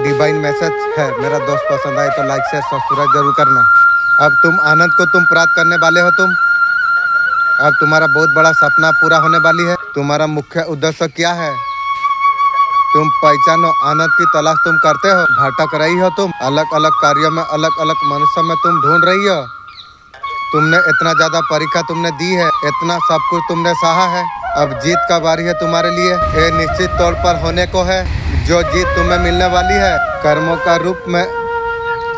Divine message है। मेरा दोस्त पसंद आए तो लाइक शेयर सब्सक्राइब जरूर करना। अब तुम आनंद को तुम प्राप्त करने वाले हो। अब तुम्हारा बहुत बड़ा सपना पूरा होने वाली है। तुम्हारा मुख्य उद्देश्य क्या है? तुम पहचानो, आनंद की तलाश तुम करते हो, भटक रही हो तुम, अलग अलग कार्यों में, अलग अलग मनुष्य में तुम ढूंढ रही हो। तुमने इतना ज्यादा परीक्षा तुमने दी है, इतना सब कुछ तुमने सहा है। अब जीत का बारी है तुम्हारे लिए। ये निश्चित तौर पर होने को है। जो जीत तुम्हें मिलने वाली है कर्मों का रूप में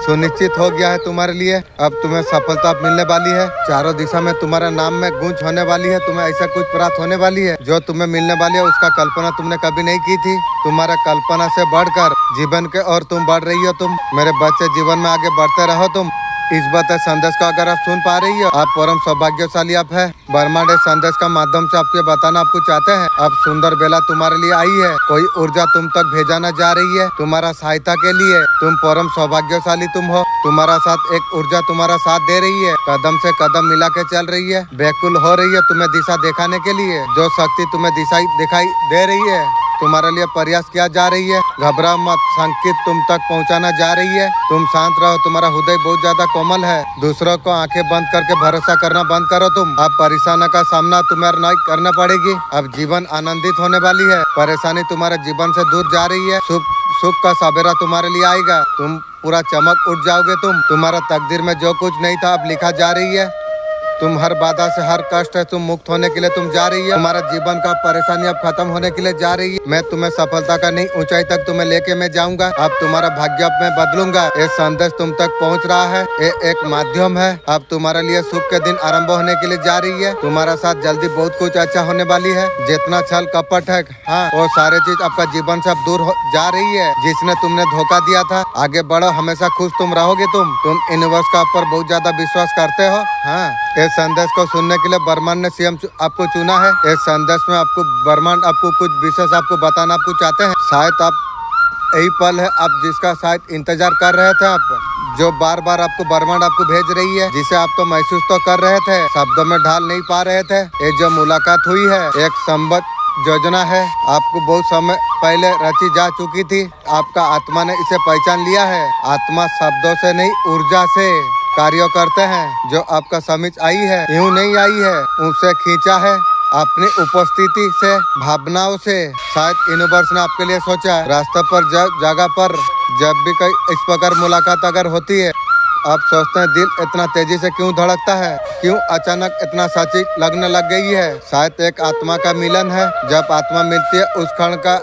सुनिश्चित हो गया है तुम्हारे लिए। अब तुम्हें सफलता मिलने वाली है। चारों दिशा में तुम्हारा नाम में गूंज होने वाली है। तुम्हें ऐसा कुछ प्राप्त होने वाली है जो तुम्हें मिलने वाली है। उसका कल्पना तुमने कभी नहीं की थी। तुम्हारा कल्पना से बढ़कर जीवन के और तुम बढ़ रही हो। तुम मेरे बच्चे जीवन में आगे बढ़ते रहो। तुम इस बात संदेश को अगर आप सुन पा रही हो, आप परम सौभाग्यशाली आप है। ब्रह्मांड संदेश का माध्यम से आपके बताना आपको चाहते हैं। अब सुंदर बेला तुम्हारे लिए आई है। कोई ऊर्जा तुम तक भेजाना जा रही है तुम्हारा सहायता के लिए। तुम परम सौभाग्यशाली तुम हो। तुम्हारा साथ एक ऊर्जा तुम्हारा साथ दे रही है, कदम से कदम मिला के चल रही है, व्याकुल हो रही है तुम्हें दिशा दिखाने के लिए। जो शक्ति तुम्हें दिशा दिखाई दे रही है तुम्हारे लिए प्रयास किया जा रही है। घबराओ मत, संकेत तुम तक पहुंचाना जा रही है। तुम शांत रहो। तुम्हारा हृदय बहुत ज्यादा कोमल है। दूसरों को आंखें बंद करके भरोसा करना बंद करो। तुम अब परेशानी का सामना तुम्हें नहीं करना पड़ेगी। अब जीवन आनंदित होने वाली है। परेशानी तुम्हारे जीवन से दूर जा रही है। सुख का सवेरा तुम्हारे लिए आएगा। तुम पूरा चमक उठ जाओगे। तुम्हारा तकदीर में जो कुछ नहीं था अब लिखा जा रही है। तुम हर बाधा से, हर कष्ट है तुम मुक्त होने के लिए तुम जा रही है। तुम्हारा जीवन का परेशानी अब खत्म होने के लिए जा रही है। मैं तुम्हें सफलता का नहीं ऊंचाई तक तुम्हें लेके मैं जाऊंगा। अब तुम्हारा भाग्य अब मैं बदलूंगा। ये संदेश तुम तक पहुंच रहा है। ये एक माध्यम है। अब तुम्हारे लिए सुख के दिन आरंभ होने के लिए जा रही है। तुम्हारा साथ जल्दी बहुत कुछ अच्छा होने वाली है। जितना छल कपट है, हाँ, वो सारे चीज आपका जीवन से अब दूर जा रही है। जिसने तुमने धोखा दिया था, आगे बढ़ो, हमेशा खुश तुम रहोगे। तुम यूनिवर्स का ऊपर बहुत ज्यादा विश्वास करते हो। हाँ, इस संदेश को सुनने के लिए ब्रह्मांड ने स्वयं आपको चुना है। इस संदेश में आपको ब्रह्मांड आपको कुछ विशेष आपको बताना आपको चाहते हैं। शायद आप यही पल है आप जिसका शायद इंतजार कर रहे थे। आप जो बार बार आपको ब्रह्मांड आपको भेज रही है, जिसे आप तो महसूस तो कर रहे थे, शब्दों में ढाल नहीं पा रहे थे। ये जो मुलाकात हुई है एक संबद्ध योजना है। आपको बहुत समय पहले रची जा चुकी थी। आपका आत्मा ने इसे पहचान लिया है। आत्मा शब्दों से नहीं, ऊर्जा से कार्य करते हैं। जो आपका समीप आई है यूं नहीं आई है, उसे खींचा है अपनी उपस्थिति से, भावनाओं से। शायद यूनिवर्स ने आपके लिए सोचा। रास्ते पर जगह पर जब भी कोई इस प्रकार मुलाकात अगर होती है, आप सोचते हैं दिल इतना तेजी से क्यों धड़कता है, क्यों अचानक इतना सच्ची लगने लग गई है। शायद एक आत्मा का मिलन है। जब आत्मा मिलती है उस क्षण का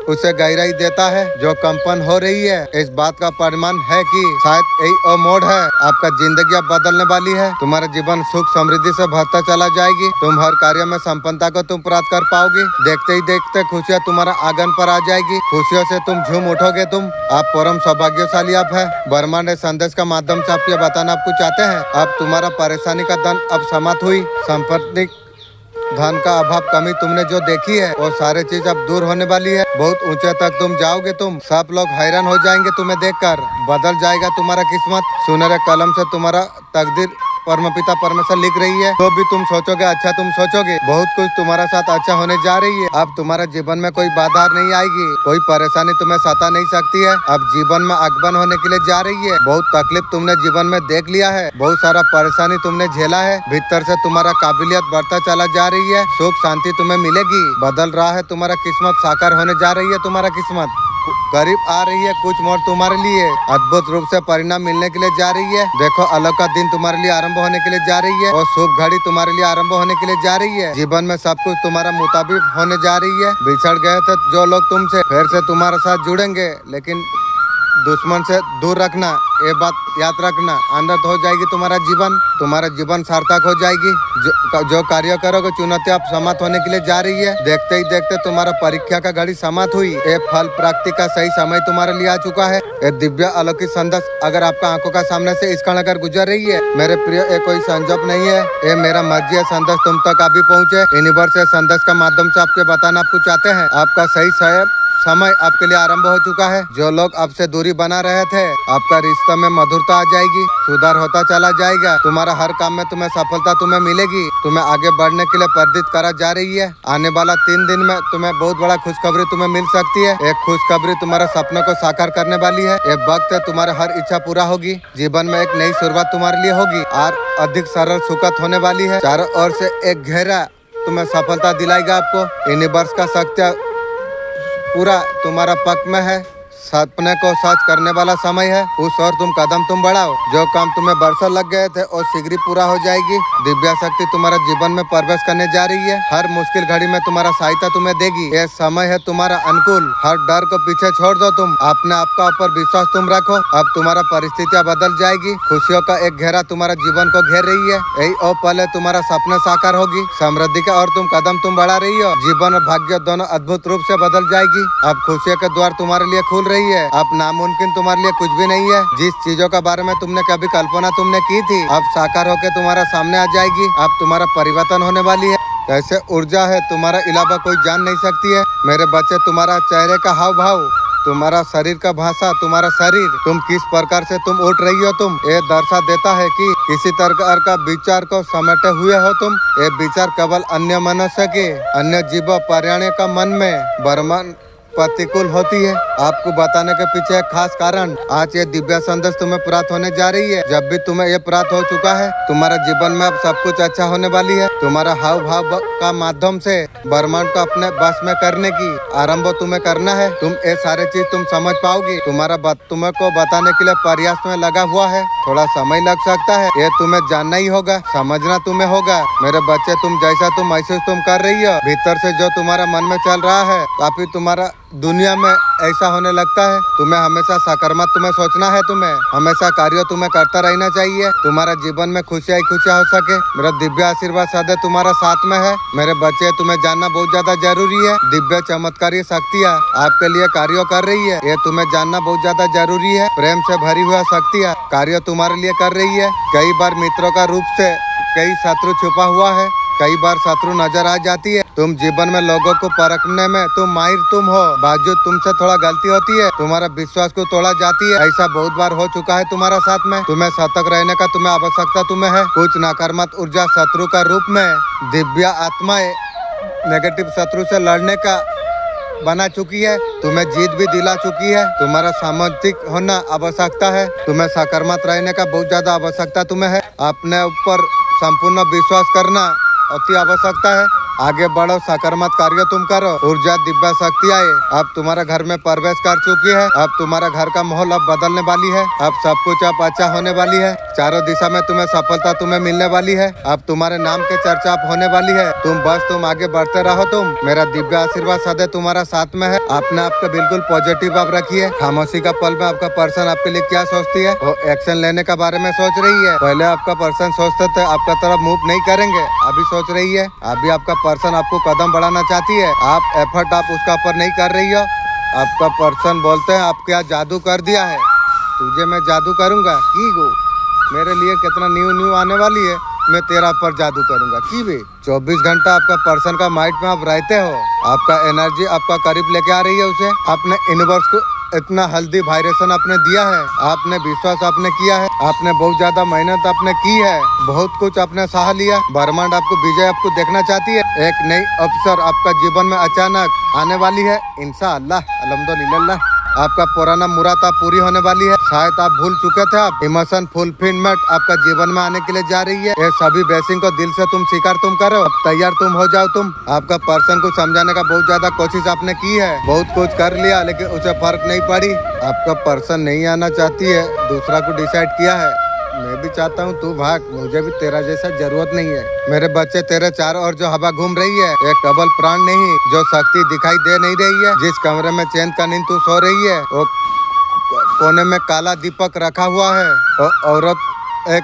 उसे गहराई देता है जो कंपन हो रही है। इस बात का प्रमाण है कि शायद यही वो मोड़ है। आपका जिंदगी अब बदलने वाली है। तुम्हारा जीवन सुख समृद्धि से भरता चला जाएगी। तुम हर कार्य में संपन्नता को तुम प्राप्त कर पाओगे। देखते ही देखते खुशियाँ तुम्हारा आंगन पर आ जाएगी। खुशियों से तुम झूम उठोगे। तुम आप परम सौभाग्यशाली आप है। ब्रह्मांड संदेश का माध्यम से आपको बताना आपको चाहते हैं। अब तुम्हारा परेशानी का दन अब समाप्त हुई। संपत्ति धन का अभाव कमी तुमने जो देखी है वो सारे चीज अब दूर होने वाली है। बहुत ऊंचे तक तुम जाओगे। तुम सब लोग हैरान हो जाएंगे तुम्हें देखकर। बदल जाएगा तुम्हारा किस्मत। सुनहरे कलम से तुम्हारा तकदीर परमपिता परमेश्वर लिख रही है। तो भी तुम सोचोगे, अच्छा तुम सोचोगे बहुत कुछ तुम्हारा साथ अच्छा होने जा रही है। अब तुम्हारे जीवन में कोई बाधा नहीं आएगी, कोई परेशानी तुम्हें सता नहीं सकती है। अब जीवन में आगमन होने के लिए जा रही है। बहुत तकलीफ तुमने जीवन में देख लिया है, बहुत सारा परेशानी तुमने झेला है। भीतर से तुम्हारा काबिलियत बढ़ता चला जा रही है। सुख शांति तुम्हें मिलेगी। बदल रहा है तुम्हारा किस्मत, साकार होने जा रही है तुम्हारा किस्मत। करीब आ रही है कुछ मोड़ तुम्हारे लिए। अद्भुत रूप से परिणाम मिलने के लिए जा रही है। देखो अलग का दिन तुम्हारे लिए आरंभ होने के लिए जा रही है और शुभ घड़ी तुम्हारे लिए आरंभ होने के लिए जा रही है। जीवन में सब कुछ तुम्हारा मुताबिक होने जा रही है। बिछड़ गए थे जो लोग तुमसे फिर से तुम्हारे साथ जुड़ेंगे, लेकिन दुश्मन से दूर रखना, ये बात याद रखना। आनंद हो जाएगी तुम्हारा जीवन सार्थक हो जाएगी। जो कार्य करोगे चुनौती आप समाप्त होने के लिए जा रही है। देखते ही देखते तुम्हारा परीक्षा का घड़ी समाप्त हुई। ये फल प्राप्ति का सही समय तुम्हारे लिए आ चुका है। ये दिव्य अलौकिक संदेश अगर आपका आंखों का सामने से इस क्षण अगर गुजर रही है, मेरे प्रिय, ये कोई संजोग नहीं है, ये मेरा मर्जी है। संदेश तुम तक अभी पहुँचे। यूनिवर्स संदेश का माध्यम से आपके बताना आपको चाहते हैं। आपका सही समय आपके लिए आरंभ हो चुका है। जो लोग आपसे दूरी बना रहे थे, आपका रिश्ता में मधुरता आ जाएगी, सुधार होता चला जाएगा। तुम्हारा हर काम में तुम्हें सफलता तुम्हें मिलेगी। तुम्हें आगे बढ़ने के लिए प्रेरित करा जा रही है। आने वाला 3 दिन में तुम्हें बहुत बड़ा खुशखबरी तुम्हें मिल सकती है। एक खुशखबरी तुम्हारे सपनों को साकार करने वाली है। एक वक्त है तुम्हारा हर इच्छा पूरा होगी। जीवन में एक नई शुरुआत तुम्हारे लिए होगी और अधिक सरल सुखद होने वाली है। चारों ओर से एक घेरा तुम्हें सफलता दिलाएगा। आपको यूनिवर्स का सत्य पूरा तुम्हारा पक्ष में है। सपने को सच करने वाला समय है। उस और तुम कदम तुम बढ़ाओ। जो काम तुम्हें बरसों लग गए थे और शीघ्र ही पूरा हो जाएगी। दिव्या शक्ति तुम्हारा जीवन में प्रवेश करने जा रही है। हर मुश्किल घड़ी में तुम्हारा सहायता तुम्हें देगी। यह समय है तुम्हारा अनुकूल। हर डर को पीछे छोड़ दो। तुम अपने आप का ऊपर विश्वास तुम रखो। अब तुम्हारा परिस्थितियाँ बदल जाएगी। खुशियों का एक घेरा तुम्हारा जीवन को घेर रही है। यही और पल तुम्हारा सपना साकार होगी। समृद्धि का और तुम कदम तुम बढ़ा रही हो। जीवन और भाग्य दोनों अद्भुत रूप से बदल जाएगी। अब खुशियों के द्वार तुम्हारे लिए खुल रही है। अब नामुमकिन तुम्हारे लिए कुछ भी नहीं है। जिस चीजों के बारे में तुमने कभी कल्पना तुमने की थी, अब साकार होकर तुम्हारा सामने आ जाएगी। अब तुम्हारा परिवर्तन होने वाली है। कैसे ऊर्जा है तुम्हारा अलावा कोई जान नहीं सकती है। मेरे बच्चे, तुम्हारा चेहरे का हाव भाव, तुम्हारा शरीर का भाषा, तुम्हारा शरीर, तुम किस प्रकार से तुम उठ रही हो, तुम ये दर्शा देता है कि किसी प्रकार का विचार को समेटे हुए हो तुम। ये विचार केवल अन्य मनुष्य के, अन्य जीव प्राणी का मन में बर्मन प्रतिकूल होती है। आपको बताने के पीछे एक खास कारण, आज ये दिव्य संदेश तुम्हें प्राप्त होने जा रही है। जब भी तुम्हें ये प्राप्त हो चुका है, तुम्हारा जीवन में अब सब कुछ अच्छा होने वाली है। तुम्हारा हाव भाव का माध्यम से ब्रह्मांड को अपने बस में करने की आरंभ तुम्हें करना है। तुम ये सारे चीज तुम समझ पाओगी। तुम्हारा तुम्हें को बताने के लिए प्रयास में लगा हुआ है। थोड़ा समय लग सकता है। ये तुम्हें जानना ही होगा, समझना तुम्हें होगा। मेरे बच्चे, तुम जैसा तुम महसूस तुम कर रही हो, भीतर से जो तुम्हारा मन में चल रहा है, काफी तुम्हारा दुनिया में ऐसा होने लगता है। तुम्हें हमेशा सकारात्मक तुम्हें सोचना है। तुम्हें हमेशा कार्य तुम्हें करता रहना चाहिए। तुम्हारा जीवन में खुशियाँ ही खुशियाँ हो सके। मेरा दिव्य आशीर्वाद सदैव तुम्हारा साथ में है। मेरे बच्चे, तुम्हें जानना बहुत ज्यादा जरूरी है। दिव्य चमत्कारी शक्तियाँ आपके लिए कार्य कर रही है। ये तुम्हें जानना बहुत ज्यादा जरूरी है। प्रेम से भरी हुआ शक्तियाँ कार्य तुम्हारे लिए कर रही है। कई बार मित्रों का रूप से कई शत्रु छुपा हुआ है। कई बार शत्रु नजर आ जाती है। तुम जीवन में लोगों को परखने में तुम माहिर तुम हो। बावजूद तुमसे थोड़ा गलती होती है। तुम्हारा विश्वास को तोड़ा जाती है। ऐसा बहुत बार हो चुका है तुम्हारा साथ में। तुम्हें सतर्क रहने का तुम्हें आवश्यकता तुम्हें है। कुछ नकारात्मक ऊर्जा शत्रु का रूप में दिव्य आत्माएं नेगेटिव शत्रु से लड़ने का बना चुकी है। तुम्हें जीत भी दिला चुकी है। तुम्हारा सामाजिक होना आवश्यकता है। तुम्हें सकारात्मक रहने का बहुत ज्यादा आवश्यकता तुम्हें है। अपने ऊपर संपूर्ण विश्वास करना अति आवश्यकता है। आगे बढ़ो, सकारात्मक कार्य तुम करो। ऊर्जा दिव्य शक्ति आए अब तुम्हारा घर में प्रवेश कर चुकी है। अब तुम्हारा घर का माहौल अब बदलने वाली है। अब सब कुछ अब अच्छा होने वाली है। चारों दिशा में तुम्हें सफलता तुम्हें मिलने वाली है। अब तुम्हारे नाम के चर्चा अब होने वाली है। तुम आगे बढ़ते रहो। तुम मेरा दिव्य आशीर्वाद सदैव तुम्हारा साथ में है। आपने आपको बिल्कुल पॉजिटिव आप रखिए। खामोशी का पल में आपका पर्सन आपके लिए क्या सोचती है, वो एक्शन लेने के बारे में सोच रही है। पहले आपका पर्सन सोचते थे आपका तरफ मूव नहीं करेंगे, अभी सोच रही है। अभी आपका पर्सन आपको कदम बढ़ाना चाहती है। आप एफर्ट आप उसका ऊपर नहीं कर रही हो। आपका पर्सन बोलते हैं आप क्या जादू कर दिया है, तुझे मैं जादू करूंगा की गो। मेरे लिए कितना न्यू आने वाली है, मैं तेरा पर जादू करूंगा की बे। 24 घंटा आपका पर्सन का माइंड में आप रहते हो। आपका एनर्जी आपका करीब लेके आ रही है उसे। आपने यूनिवर्स को इतना हेल्दी वाइब्रेशन आपने दिया है। आपने विश्वास आपने किया है। आपने बहुत ज्यादा मेहनत आपने की है। बहुत कुछ आपने सहा लिया। ब्रह्मांड आपको विजय आपको देखना चाहती है। एक नई अवसर आपका जीवन में अचानक आने वाली है। इंशाअल्लाह अल्हम्दुलिल्लाह आपका पुराना मुराद आप पूरी होने वाली है। शायद आप भूल चुके थे। आप इमोशन फुलफिलमेंट आपका जीवन में आने के लिए जा रही है। ये सभी ब्लेसिंग को दिल से तुम स्वीकार तुम करो। अब तैयार तुम हो जाओ। तुम आपका पर्सन को समझाने का बहुत ज्यादा कोशिश आपने की है। बहुत कुछ कर लिया लेकिन उसे फर्क नहीं पड़ी। आपका पर्सन नहीं आना चाहती है, दूसरा को डिसाइड किया है। मैं भी चाहता हूँ तू भाग, मुझे भी तेरा जैसा जरूरत नहीं है। मेरे बच्चे, तेरे चारों ओर जो हवा घूम रही है, एक केवल प्राण नहीं, जो शक्ति दिखाई दे नहीं रही है। जिस कमरे में चैन का नींद तू सो रही है, वो कोने में काला दीपक रखा हुआ है। और औरत एक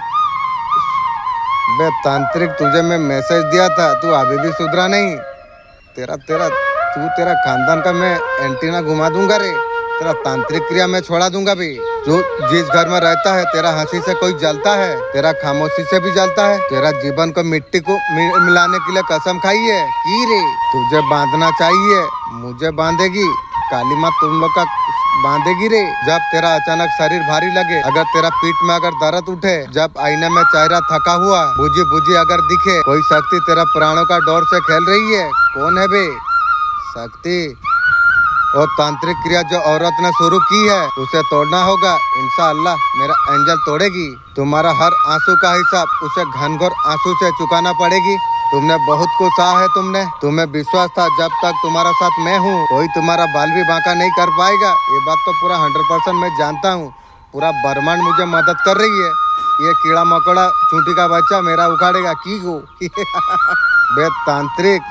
तांत्रिक, तुझे मैं मैसेज दिया था, तू अभी भी सुधरा नहीं। तेरा खानदान का मैं एंटीना घुमा दूंगा रे। तेरा तांत्रिक क्रिया मैं छोड़ा दूंगा भी। जो जिस घर में रहता है, तेरा हंसी से कोई जलता है, तेरा खामोशी से भी जलता है। तेरा जीवन को मिट्टी को मिलाने के लिए कसम खाई है की रे। तुझे बांधना चाहिए, मुझे बांधेगी। काली माँ तुम लोग का बांधेगी रे। जब तेरा अचानक शरीर भारी लगे, अगर तेरा पीठ में अगर दर्द उठे, जब आईने में चेहरा थका हुआ बुझी बुझी अगर दिखे, कोई शक्ति तेरा प्राणों का डोर से खेल रही है, कौन है बे? शक्ति। और तांत्रिक क्रिया जो औरत ने शुरू की है उसे तोड़ना होगा। इंशाअल्लाह मेरा एंजल तोड़ेगी। तुम्हारा हर आंसू का हिसाब उसे घनघोर आंसू से चुकाना पड़ेगी। तुमने बहुत कुछ सहा है, तुम्हें विश्वास था जब तक तुम्हारा साथ मैं हूँ कोई तुम्हारा बाल भी बांका नहीं कर पाएगा। ये बात तो पूरा 100% मैं जानता हूँ। पूरा ब्रह्मांड मुझे मदद कर रही है। ये कीड़ा मकोड़ा चूंटी का बच्चा मेरा उखाड़ेगा की हो। बे तांत्रिक,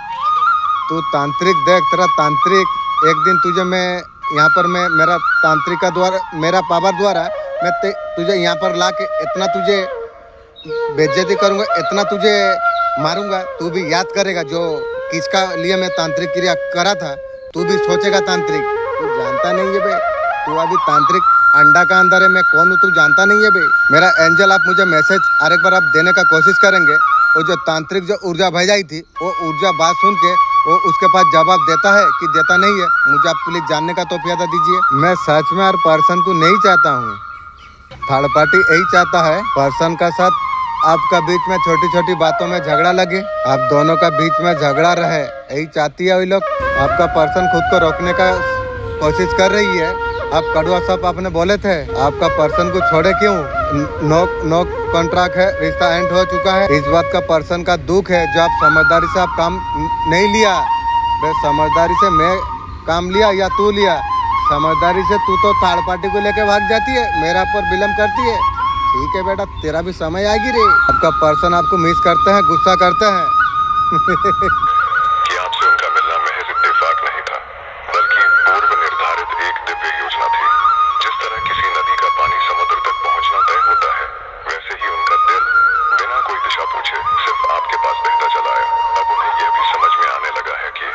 तू तांत्रिक देख, तेरा तांत्रिक एक दिन तुझे मैं यहाँ पर मैं मेरा तांत्रिक का द्वारा, मेरा पावर द्वारा मैं तुझे यहाँ पर ला के इतना तुझे बेइज्जती करूँगा, इतना तुझे मारूंगा, तू भी याद करेगा जो किसका लिए मैं तांत्रिक क्रिया करा था। तू भी सोचेगा तांत्रिक, तू जानता नहीं है बे, तू अभी तांत्रिक अंडा का अंदर है, मैं कौन हूँ तू जानता नहीं है बे। मेरा एंजल आप मुझे मैसेज और एक बार आप देने का कोशिश करेंगे। वो जो तांत्रिक जो ऊर्जा भेजाई थी, वो ऊर्जा बात सुन के वो उसके पास जवाब देता है कि देता नहीं है, मुझे आप प्लीज जानने का तो फायदा दीजिए। मैं सच में हर पर्सन को नहीं चाहता हूँ, थर्ड पार्टी यही चाहता है पर्सन का साथ आपका बीच में छोटी छोटी बातों में झगड़ा लगे, आप दोनों का बीच में झगड़ा रहे, यही चाहती है वही लोग। आपका पर्सन खुद को रोकने का कोशिश कर रही है। आप कड़वा सब आपने बोले थे, आपका पर्सन को छोड़े क्यों? नो कॉन्ट्रैक्ट है, रिश्ता एंड हो चुका है। इस बात का पर्सन का दुख है जो आप समझदारी से आप काम नहीं लिया। बे समझदारी से मैं काम लिया या तू लिया? समझदारी से तू तो थर्ड पार्टी को लेके भाग जाती है, मेरा पर विलम्ब करती है। ठीक है बेटा, तेरा भी समय आएगी रे। आपका पर्सन आपको मिस करते हैं, गुस्सा करते हैं। कि आपसे उनका मिलना महज इत्तेफाक नहीं था, बल्कि पूर्व निर्धारित एक दिव्य योजना थी। जिस तरह किसी नदी का पानी समुद्र तक पहुंचना तय होता है, वैसे ही उनका दिल बिना कोई दिशा पूछे सिर्फ आपके पास बहता चला आया। अब उन्हें यह भी समझ में आने लगा है कि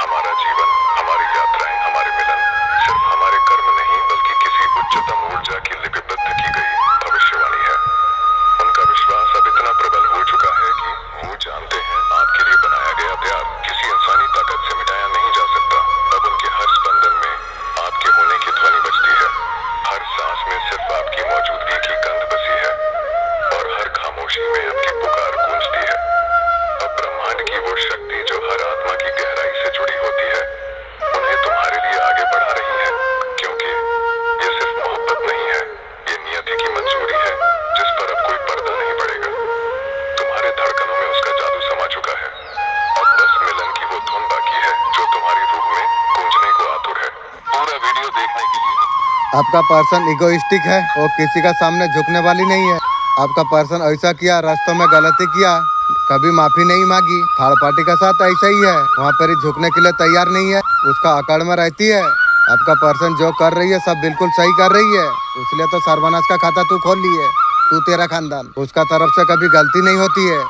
हमारा जीवन, हमारी यात्राएं, हमारे मिलन सिर्फ हमारे कर्म नहीं बल्कि किसी उच्चतम ऊर्जा की लिपिबद्ध की गई भविष्यवाणी है। उनका विश्वास अब इतना प्रबल हो चुका है कि वो जानते हैं आपके लिए बनाया गया प्यार किसी इंसानी ताकत से मिटाया नहीं जा सकता। अब उनके हर स्पंदन में आपके होने की ध्वनि बजती है, हर सांस में सिर्फ आपकी मौजूदगी की गंध बसी है और हर खामोशी में आपकी पुकार गूंजती है। अब ब्रह्मांड की वो शक्ति जो हर आत्मा की गहराई से जुड़ी होती है, उन्हें तुम्हारे लिए आगे बढ़ा रही है, क्योंकि ये सिर्फ मोहब्बत नहीं है, ये नियति की मंजूरी है जिस पर अब कोई पर्दा नहीं पड़ेगा। तुम्हारे धड़कनों में उसका जादू समा चुका है। अब बस मिलन की वो धुन बाकी है जो तुम्हारी रूह में गूंजने को आतुर है। पूरा वीडियो देखने के लिए आपका पर्सन इगोइस्टिक है, वो किसी का सामने झुकने वाली नहीं है। आपका पर्सन ऐसा किया, रास्तों में गलती किया, कभी माफी नहीं मांगी। थर्ड पार्टी का साथ ऐसा ही है, वहाँ पर ही झुकने के लिए तैयार नहीं है, उसका अकड़ में रहती है। आपका पर्सन जो कर रही है सब बिल्कुल सही कर रही है, इसलिए तो सर्वनाश का खाता तू खोल ली है, तू तेरा खानदान। उसका तरफ से कभी गलती नहीं होती है,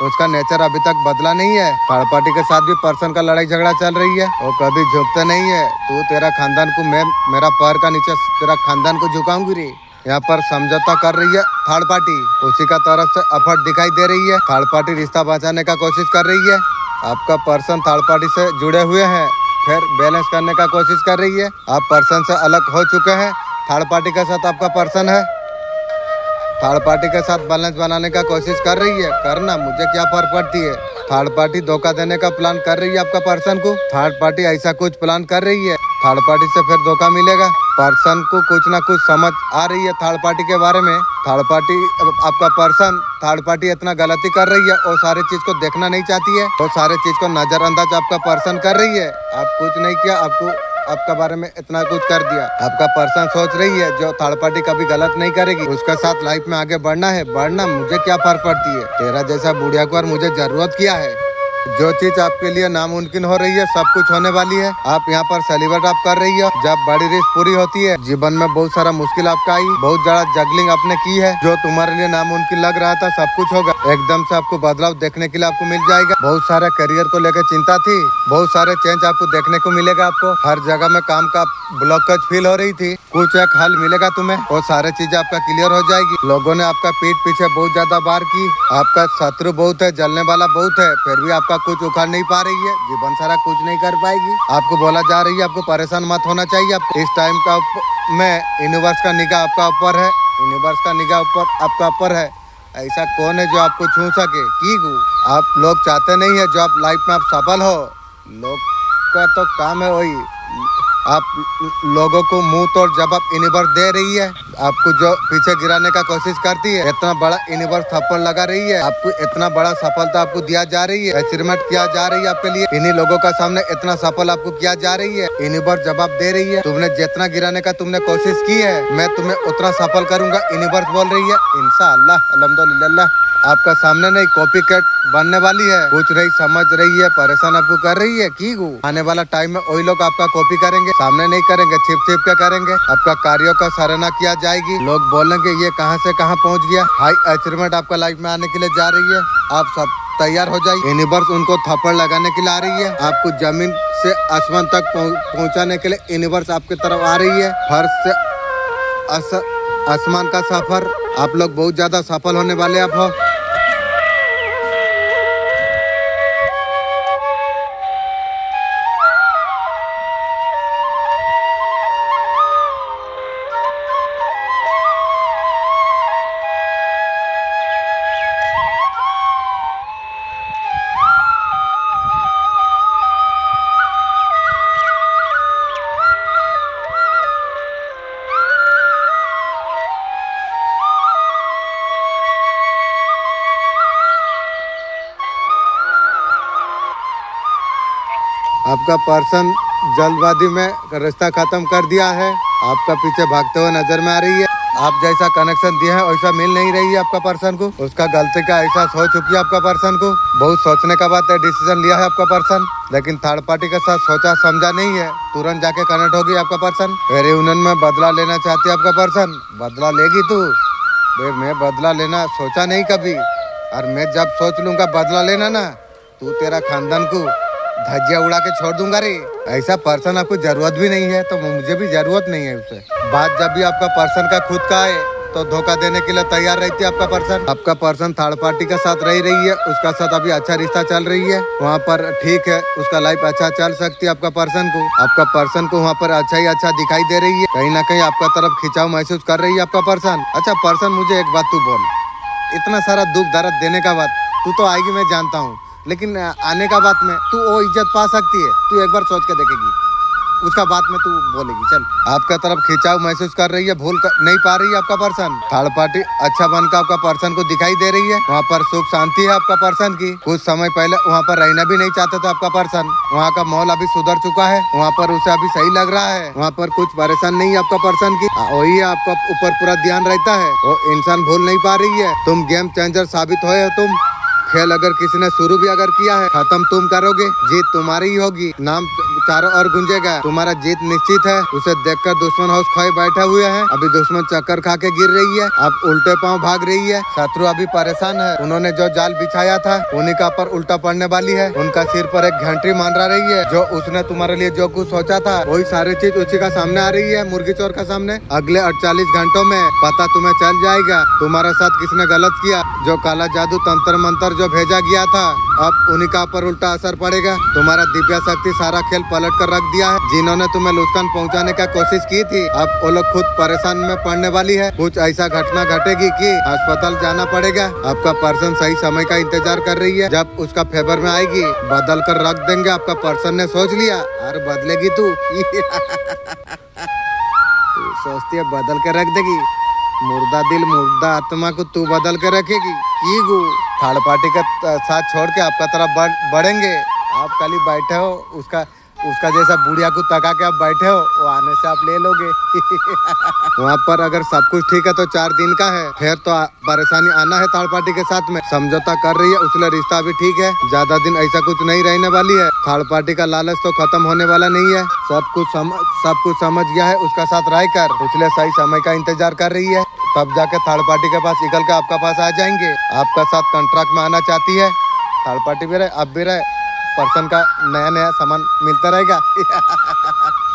उसका नेचर अभी तक बदला नहीं है। थर्ड पार्टी के साथ भी पर्सन का लड़ाई झगड़ा चल रही है, वो कभी झुकते नहीं है। तू तेरा खानदान को, मैं मेरा पैर का नीचे तेरा खानदान को झुकाऊंगी रे। यहाँ पर समझौता कर रही है थर्ड पार्टी, उसी का तरफ से एफर्ट दिखाई दे रही है। थर्ड पार्टी रिश्ता बचाने का कोशिश कर रही है। आपका पर्सन थर्ड पार्टी से जुड़े हुए हैं, फिर बैलेंस करने का कोशिश कर रही है। आप पर्सन से अलग हो चुके हैं, थर्ड पार्टी के साथ आपका पर्सन है, थर्ड पार्टी के साथ बैलेंस बनाने का कोशिश कर रही है। करना, मुझे क्या फर्क पड़ती है। थर्ड पार्टी धोखा देने का प्लान कर रही है आपका पर्सन को। थर्ड पार्टी ऐसा कुछ प्लान कर रही है, थर्ड पार्टी से फिर धोखा मिलेगा। पर्सन को कुछ ना कुछ समझ आ रही है थर्ड पार्टी के बारे में। थर्ड पार्टी, आपका पर्सन थर्ड पार्टी इतना गलती कर रही है और सारी चीज को देखना नहीं चाहती है, तो सारे चीज को नजरअंदाज आपका पर्सन कर रही है। आप कुछ नहीं किया, आपको आपका बारे में इतना कुछ कर दिया। आपका पर्सन सोच रही है जो थर्ड पार्टी कभी गलत नहीं करेगी, उसके साथ लाइफ में आगे बढ़ना है, बढ़ना, मुझे क्या फर्क पड़ती है। तेरा जैसा बुढ़िया को और मुझे जरूरत क्या है। जो चीज आपके लिए नामुमकिन हो रही है सब कुछ होने वाली है। आप यहाँ पर सेलिब्रेट आप कर रही हो, जब बड़ी रेस पूरी होती है, जीवन में बहुत सारा मुश्किल आपका आई, बहुत ज्यादा जगलिंग आपने की है, जो तुम्हारे लिए नामुमकिन लग रहा था सब कुछ होगा। एकदम से आपको बदलाव देखने के लिए आपको मिल जाएगा। बहुत सारे करियर को लेकर चिंता थी, बहुत सारे चेंज आपको देखने को मिलेगा। आपको हर जगह में काम का ब्लॉकेज फील हो रही थी, कुछ एक हल मिलेगा तुम्हें, वो सारे चीजें आपका क्लियर हो जाएगी। लोगों ने आपका पीठ पीछे बहुत ज्यादा बार की, आपका शत्रु बहुत है, जलने वाला बहुत है, फिर भी आपका कुछ उखाड़ नहीं पा रही है, जीवन सारा कुछ नहीं कर पाएगी। आपको बोला जा रही है आपको परेशान मत होना चाहिए। आपको इस टाइम का में यूनिवर्स का निगाह आपका ऊपर है, यूनिवर्स का निगाह ऊपर आपका ऊपर है। ऐसा कौन है जो आपको छू सके की गु? आप लोग चाहते नहीं है जो आप लाइफ में आप सफल हो, लोग का तो काम है वही, आप लोगों को मुंह तोड़ जवाब यूनिवर्स दे रही है। आपको जो पीछे गिराने का कोशिश करती है, इतना बड़ा यूनिवर्स थप्पड़ लगा रही है, आपको इतना बड़ा सफलता आपको दिया जा रही है, अचीवमेंट किया जा रही है आपके लिए, इन्हीं लोगों का सामने इतना सफल आपको किया जा रही है। यूनिवर्स जवाब दे रही है, तुमने जितना गिराने का तुमने कोशिश की है, मैं तुम्हें उतना सफल करूंगा, यूनिवर्स बोल रही है। इंशाअल्लाह अल्हम्दुलिल्लाह आपका सामने नहीं कॉपी कैट बनने वाली है, कुछ नहीं समझ रही है, परेशान आपको कर रही है की गु? आने वाला टाइम में वही लोग आपका कॉपी करेंगे, सामने नहीं करेंगे, छिप छिप के करेंगे। आपका कार्यों का सराहना किया जाएगी, लोग बोलेंगे ये कहां से कहां पहुंच गया। हाई अचीवमेंट आपका लाइफ में आने के लिए जा रही है, आप सब तैयार हो जाइए। यूनिवर्स उनको थप्पड़ लगाने के लिए आ रही है, आपको जमीन से आसमान तक पहुंचाने के लिए यूनिवर्स आपकी तरफ आ रही है। फर्श से आसमान का सफर, आप लोग बहुत ज्यादा सफल होने वाले आप हो। आपका पर्सन जल्दबाजी में रास्ता खत्म कर दिया है, आपका पीछे भागते हुए नजर में आ रही है। आप जैसा कनेक्शन दिए हैं वैसा मिल नहीं रही है आपका पर्सन को, उसका गलती का एहसास हो चुकी है आपका पर्सन को। बहुत सोचने का बाद डिसीजन लिया है आपका पर्सन, लेकिन थर्ड पार्टी के साथ सोचा समझा नहीं है, तुरंत जाके कनेक्ट होगी आपका पर्सन। रियूनियन में बदला लेना चाहती है आपका पर्सन, बदला लेगी तू? मैं बदला लेना सोचा नहीं कभी, और मैं जब सोच लूंगा बदला लेना ना, तू तेरा खानदान को धज्जिया उड़ा के छोड़ दूंगा रे। ऐसा पर्सन आपको जरूरत भी नहीं है, तो मुझे भी जरूरत नहीं है उससे। बात जब भी आपका पर्सन का खुद का है तो धोखा देने के लिए तैयार रहती है आपका पर्सन। आपका पर्सन थर्ड पार्टी के साथ रह रही है, उसका साथ अभी अच्छा रिश्ता चल रही है, वहाँ पर ठीक है, उसका लाइफ अच्छा चल सकती है आपका पर्सन को। आपका पर्सन को वहाँ पर अच्छा ही अच्छा दिखाई दे रही है, कहीं ना कहीं आपका तरफ खिंचाव महसूस कर रही है आपका पर्सन। अच्छा पर्सन, मुझे एक बात तू बोल, इतना सारा दुख दर्द देने का बात तू तो आएगी मैं जानता हूँ, लेकिन आने का बात में तू वो इज्जत पा सकती है, तू एक बार सोच के देखेगी, उसका बात में तू बोलेगी। चल, आपका तरफ खिंचाव महसूस कर रही है, नहीं पा रही है आपका पर्सन। थर्ड पार्टी अच्छा बनकर आपका पर्सन को दिखाई दे रही है, वहाँ पर सुख शांति है आपका पर्सन की। कुछ समय पहले वहाँ पर रहना भी नहीं चाहता था आपका पर्सन, वहाँ का माहौल अभी सुधर चुका है, वहाँ पर उसे अभी सही लग रहा है, वहाँ पर कुछ परेशान नहीं है आपका पर्सन की, वही आपका ऊपर पूरा ध्यान रहता है। वो इंसान भूल नहीं पा रही है, तुम गेम चेंजर साबित हुए हो। तुम खेल अगर किसी ने शुरू भी अगर किया है, खत्म तुम करोगे, जीत तुम्हारी ही होगी, नाम चारों ओर गूंजेगा, तुम्हारा जीत निश्चित है। उसे देखकर दुश्मन हाउस खोए बैठे हुए हैं, अभी दुश्मन चक्कर खा के गिर रही है, अब उल्टे पांव भाग रही है, शत्रु अभी परेशान है, उन्होंने जो जाल बिछाया था उन्हीं का पर उल्टा पड़ने वाली है, उनका सिर पर एक घंटी मंडरा रही है। जो उसने तुम्हारे लिए जो कुछ सोचा था वही सारी चीज उसी का सामने आ रही है, मुर्गी चोर का सामने। अगले 48 घंटों में पता तुम्हें चल जाएगा तुम्हारा साथ किसने गलत किया। जो काला जादू तंत्र मंत्र जो भेजा गया था, अब उन्हीं का पर उल्टा असर पड़ेगा। तुम्हारा दिव्या शक्ति सारा खेल पलट कर रख दिया है। जिन्होंने तुम्हें नुकसान पहुंचाने का कोशिश की थी, अब वो लोग खुद परेशान में पड़ने वाली है। कुछ ऐसा घटना घटेगी कि अस्पताल जाना पड़ेगा। आपका पर्सन सही समय का इंतजार कर रही है, जब उसका फेवर में आएगी बदल कर रख देंगे। आपका पर्सन ने सोच लिया, अरे बदलेगी तू सोचती है बदल के रख देगी, मुर्दा दिल मुर्दा आत्मा को तू बदल के रखेगी की गु? थर्ड पार्टी का साथ छोड़ के आपका तरफ बढ़ेंगे। आप खाली बैठे हो, उसका जैसा बुढ़िया को तका के आप बैठे हो, वो आने से आप ले लोगे वहाँ पर अगर सब कुछ ठीक है तो 4 दिन का है, फिर तो परेशानी आना है। थर्ड पार्टी के साथ में समझौता कर रही है, उसलिए रिश्ता भी ठीक है, ज्यादा दिन ऐसा कुछ नहीं रहने वाली है। थर्ड पार्टी का लालच तो खत्म होने वाला नहीं है, सब कुछ समझ गया है उसका साथ रहकर, इसलिए सही समय का इंतजार कर रही है। तब जाके थर्ड पार्टी के पास निकल के आपका पास आ जाएंगे। आपका साथ कॉन्ट्रैक्ट में आना चाहती है, थर्ड पार्टी भी रहे अब भी रहे, पर्सन का नया नया सामान मिलता रहेगा।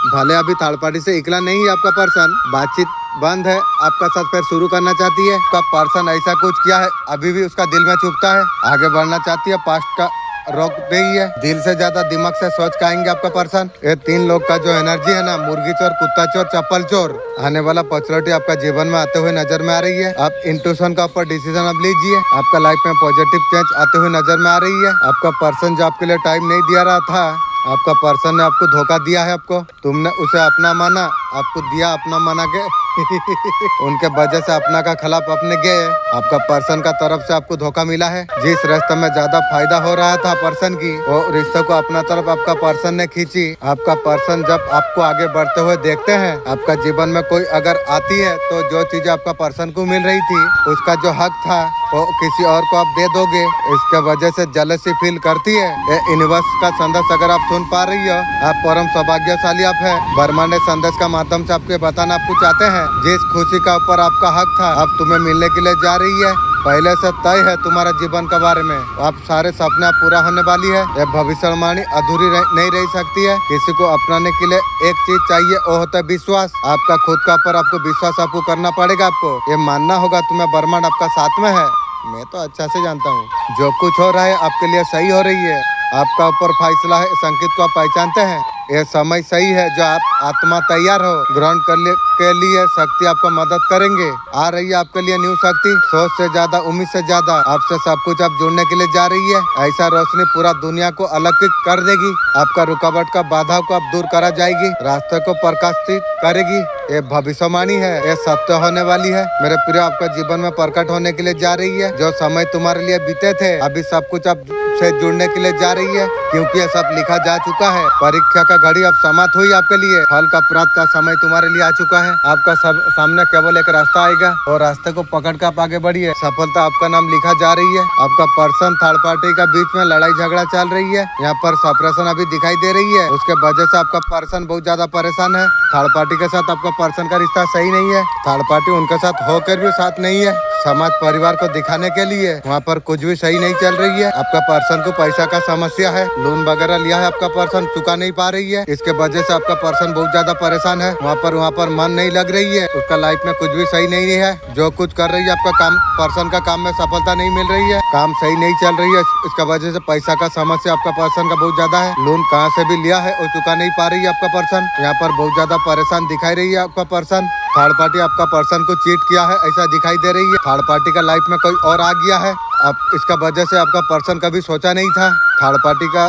भले अभी थर्ड पार्टी से निकला नहीं है आपका पर्सन, बातचीत बंद है, आपका साथ फिर शुरू करना चाहती है। आपका पर्सन ऐसा कुछ किया है अभी भी उसका दिल में चुभता है, आगे बढ़ना चाहती है, पास्ट का रोक रही है। दिल से ज्यादा दिमाग से सोच के आएंगे आपका पर्सन। ये तीन लोग का जो एनर्जी है ना, मुर्गी चोर, कुत्ता चोर, चप्पल चोर, आने वाला पॉपुलरिटी आपका जीवन में आते हुए नजर में आ रही है। आप इंट्यूशन का ऊपर डिसीजन अब लीजिए, आपका लाइफ में पॉजिटिव चेंज आते हुए नजर में आ रही है। आपका पर्सन जो आपके लिए टाइम नहीं दिया रहा था, आपका पर्सन ने आपको धोखा दिया है, आपको तुमने उसे अपना माना, आपको दिया अपना माना के उनके वजह से अपना का खिलाफ अपने गए। आपका पर्सन का तरफ से आपको धोखा मिला है। जिस रास्ते में ज्यादा फायदा हो रहा था पर्सन की, वो रिश्ते को अपना तरफ आपका पर्सन ने खींची। आपका पर्सन जब आपको आगे बढ़ते हुए देखते हैं, आपका जीवन में कोई अगर आती है तो जो चीजें आपका पर्सन को मिल रही थी, उसका जो हक था वो किसी और को आप दे दोगे, इसके वजह से जेलसी फील करती है। ये यूनिवर्स का संदेश अगर आप सुन पा रही हो, आप परम सौभाग्यशाली आप है। ब्रह्मांड संदेश का माध्यम से आपको बताना आपको चाहते हैं, जिस खुशी का ऊपर आपका हक था अब तुम्हें मिलने के लिए जा रही है। पहले से तय है तुम्हारा जीवन के बारे में, आप सारे सपने आप पूरा होने वाली है। यह भविष्यवाणी अधूरी नहीं रह सकती है। किसी को अपनाने के लिए एक चीज चाहिए, वो होता है विश्वास। आपका खुद का ऊपर आपको विश्वास आपको करना पड़ेगा। आपको ये मानना होगा तुम्हें ब्रह्मांड आपका साथ में है। मैं तो अच्छा से जानता हूँ जो कुछ हो रहा है आपके लिए सही हो रही है। आपका ऊपर फैसला है, संकेत को आप पहचानते हैं। यह समय सही है जो आप आत्मा तैयार हो ग्रहण करने के लिए। शक्ति आपको मदद करेंगे। आ रही है आपके लिए न्यू शक्ति, सोच से ज्यादा, उम्मीद से ज्यादा आपसे सब कुछ आप जुड़ने के लिए जा रही है। ऐसा रोशनी पूरा दुनिया को अलौकिक कर देगी। आपका रुकावट का बाधा को आप दूर करा जाएगी, रास्ते को प्रकाशित करेगी। ये भविष्यवाणी है, ये सत्य होने वाली है। मेरे प्रिय, आपका जीवन में प्रकट होने के लिए जा रही है। जो समय तुम्हारे लिए बीते थे, अभी सब कुछ आप से जुड़ने के लिए जा रही है, क्योंकि ये सब लिखा जा चुका है। परीक्षा का घड़ी अब समाप्त हुई आपके लिए। फल का प्राप्त का समय तुम्हारे लिए आ चुका है। आपका सामने केवल एक रास्ता आएगा और रास्ते को पकड़ कर आप आगे बढ़िए। सफलता आपका नाम लिखा जा रही है। आपका पर्सन थर्ड पार्टी का बीच में लड़ाई झगड़ा चल रही है, यहाँ पर सेपरेशन अभी दिखाई दे रही है। उसके वजह से आपका पर्सन बहुत ज्यादा परेशान है। थर्ड पार्टी के साथ आपका पर्सन का रिश्ता सही नहीं है। थर्ड पार्टी उनके साथ होकर भी साथ नहीं है। समाज परिवार को दिखाने के लिए वहाँ पर कुछ भी सही नहीं चल रही है। आपका पर्सन को पैसा का समस्या है, लोन वगैरह लिया है, आपका पर्सन चुका नहीं पा रही है। इसके वजह से आपका पर्सन बहुत ज्यादा परेशान है। वहाँ पर मन नहीं लग रही है। उसका लाइफ में कुछ भी सही नहीं है। जो कुछ कर रही है आपका काम, पर्सन का काम में सफलता नहीं मिल रही है, काम सही नहीं चल रही है। इसका वजह से पैसा का समस्या आपका पर्सन का बहुत ज्यादा है। लोन कहाँ से भी लिया है वो चुका नहीं पा रही है आपका पर्सन। यहाँ पर बहुत ज्यादा परेशान दिखाई रही है आपका पर्सन। थर्ड पार्टी आपका पर्सन को चीट किया है ऐसा दिखाई दे रही है। थर्ड पार्टी का लाइफ में कोई और आ गया है। अब इसका वजह से आपका पर्सन कभी सोचा नहीं था। थर्ड पार्टी का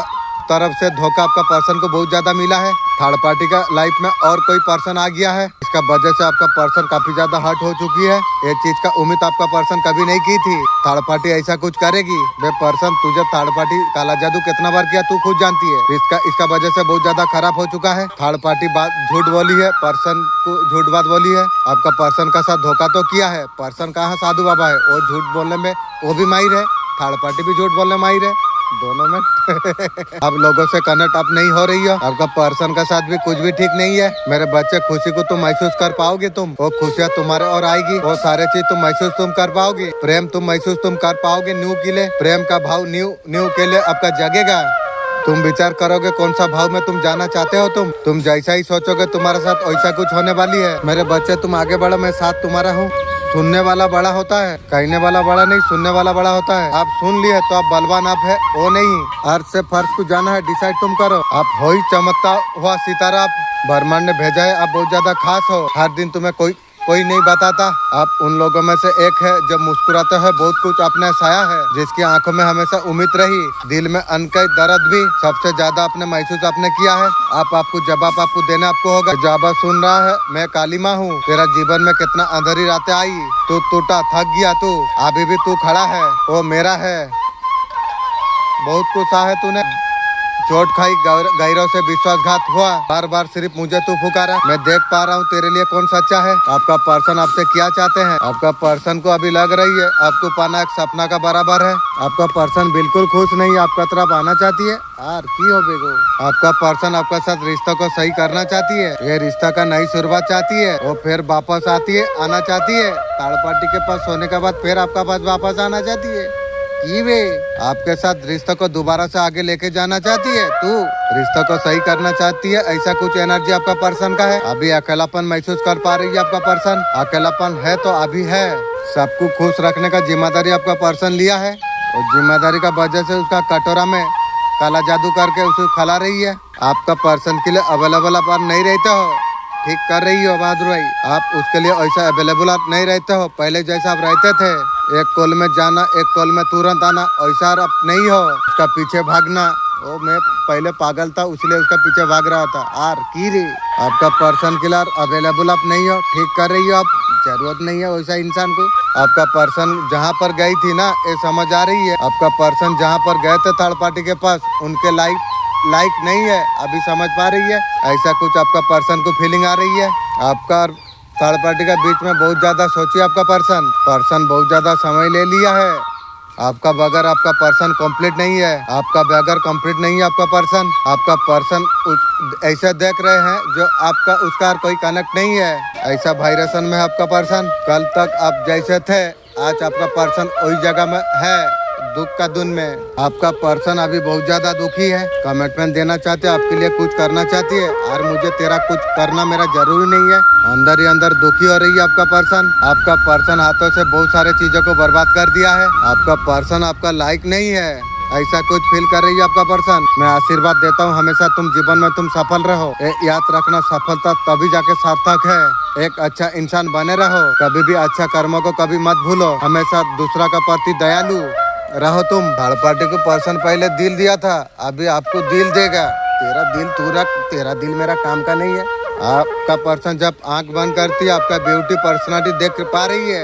तरफ से धोखा आपका पर्सन को बहुत ज्यादा मिला है। थर्ड पार्टी का लाइफ में और कोई पर्सन आ गया है। इसका वजह से आपका पर्सन काफी ज्यादा हर्ट हो चुकी है। ये चीज का उम्मीद आपका पर्सन कभी नहीं की थी। थर्ड पार्टी ऐसा कुछ करेगी। वे पर्सन तुझे थर्ड पार्टी काला जादू कितना बार किया तू खुद जानती है। इसका वजह से बहुत ज्यादा खराब हो चुका है। थर्ड पार्टी बात झूठ बोली है, पर्सन को झूठ बात बोली है। आपका पर्सन का साथ धोखा तो किया है। पर्सन कहाँ साधु बाबा है, वो झूठ बोलने में वो भी माहिर है, थर्ड पार्टी भी झूठ बोलने में माहिर है, दोनों में अब लोगों से कनेक्ट अब नहीं हो रही हो। आपका पर्सन का साथ भी कुछ भी ठीक नहीं है। मेरे बच्चे, खुशी को तुम महसूस कर पाओगे, तुम वो खुशियाँ तुम्हारे और आएगी। वो सारे चीज तुम महसूस तुम कर पाओगे। प्रेम तुम महसूस तुम कर पाओगे। न्यू के लिए प्रेम का भाव न्यू के लिए आपका जगेगा। तुम विचार करोगे कौन सा भाव में तुम जाना चाहते हो। तुम जैसा ही सोचोगे तुम्हारे साथ वैसा कुछ होने वाली है। मेरे बच्चे, तुम आगे बढ़ो, मैं साथ तुम्हारा हूँ। सुनने वाला बड़ा होता है, कहने वाला बड़ा नहीं, सुनने वाला बड़ा होता है। आप सुन लिए तो आप बलवान आप है, वो नहीं। अर्थ से फर्श को जाना है, डिसाइड तुम करो। आप हो ही चमकता हुआ सितारा, आप ब्रह्मांड ने भेजा है। आप बहुत ज्यादा खास हो। हर दिन तुम्हें कोई नहीं बताता। आप उन लोगों में से एक है जो मुस्कुराते हैं, बहुत कुछ अपने साया है, जिसकी आंखों में हमेशा उम्मीद रही। दिल में अनकई दर्द भी सबसे ज्यादा अपने महसूस आपने किया है। आपको जवाब आपको देना आपको होगा। जवाब सुन रहा है, मैं काली माँ हूँ। तेरा जीवन में कितना अंधेरी रातें आई, तू टूटा थक गया, तू अभी भी तू खड़ा है, वो मेरा है। बहुत कुछ सहा है तूने, चोट खाई, गैरों से विश्वासघात हुआ, बार बार सिर्फ मुझे तू पुकारा। मैं देख पा रहा हूँ तेरे लिए कौन सच्चा है। आपका पर्सन आपसे क्या चाहते हैं? आपका पर्सन को अभी लग रही है आपको पाना एक सपना का बराबर है। आपका पर्सन बिल्कुल खुश नहीं, आपका तरफ आना चाहती है। यार की हो बेगो, आपका पर्सन आपका साथ रिश्तों को सही करना चाहती है। ये रिश्ता का नई शुरुआत चाहती है। वो फिर वापस आती है, आना चाहती है। थर्ड पार्टी के पास सोने के बाद फिर आपका पास वापस आना चाहती है। की वे आपके साथ रिश्तों को दोबारा से आगे लेके जाना चाहती है। तू रिश्तों को सही करना चाहती है, ऐसा कुछ एनर्जी आपका पर्सन का है। अभी अकेलापन महसूस कर पा रही है आपका पर्सन। अकेलापन है तो अभी है। सबको खुश रखने का जिम्मेदारी आपका पर्सन लिया है और जिम्मेदारी का वजह से उसका कटोरा में काला जादू करके उसे खिला रही है। आपका पर्सन के लिए अवेलेबल आप नहीं रहते हो। ठीक कर रही हो बहादुर भाई, आप उसके लिए ऐसा अवेलेबल आप नहीं रहते हो। पहले जैसा आप रहते थे, एक कॉल में जाना, एक कॉल में तुरंत आना, ऐसा आप नहीं हो। उसका पीछे भागना, वो मैं पहले पागल था इसलिए उसका पीछे भाग रहा था। आर की रे, आपका पर्सन के लिए अवेलेबल आप नहीं हो। ठीक कर रही हो आप, जरूरत नहीं है वैसा इंसान को। आपका पर्सन जहाँ पर गई थी ना, ये समझ आ रही है। आपका पर्सन जहाँ पर गए थे थर्ड पार्टी के पास, उनके लाइक नहीं है, अभी समझ पा रही है। ऐसा कुछ आपका पर्सन को फीलिंग आ रही है। आपका थर्ड पार्टी के बीच में बहुत ज्यादा सोची आपका पर्सन बहुत ज्यादा समय ले लिया है। आपका बगैर आपका पर्सन कंप्लीट नहीं है। आपका बगैर कंप्लीट नहीं है आपका पर्सन। आपका पर्सन ऐसा देख रहे हैं जो आपका उसका कोई कनेक्ट नहीं है। ऐसा वाइब्रेशन में आपका पर्सन। कल तक आप जैसे थे, आज आपका पर्सन वही जगह में है, दुख का धुन में। आपका पर्सन अभी बहुत ज्यादा दुखी है। कमिटमेंट देना चाहते है, आपके लिए कुछ करना चाहती है। और मुझे तेरा कुछ करना मेरा जरूरी नहीं है। अंदर ही अंदर दुखी हो रही है आपका पर्सन। आपका पर्सन हाथों से बहुत सारे चीजों को बर्बाद कर दिया है। आपका पर्सन आपका लायक नहीं है, ऐसा कुछ फील कर रही है आपका पर्सन। मैं आशीर्वाद देता हूँ हमेशा तुम जीवन में तुम सफल रहो। याद रखना, सफलता तभी जाके सार्थक है। एक अच्छा इंसान बने रहो, कभी भी अच्छा कर्मों को कभी मत भूलो। हमेशा दूसरा का प्रति दयालु रहो तुम। थर्ड पार्टी को पर्सन पहले दिल दिया था, अभी आपको दिल देगा। तेरा दिल तू रख, तेरा दिल मेरा काम का नहीं है। आपका पर्सन जब आंख बंद करती है, आपका ब्यूटी पर्सनालिटी देख पा रही है।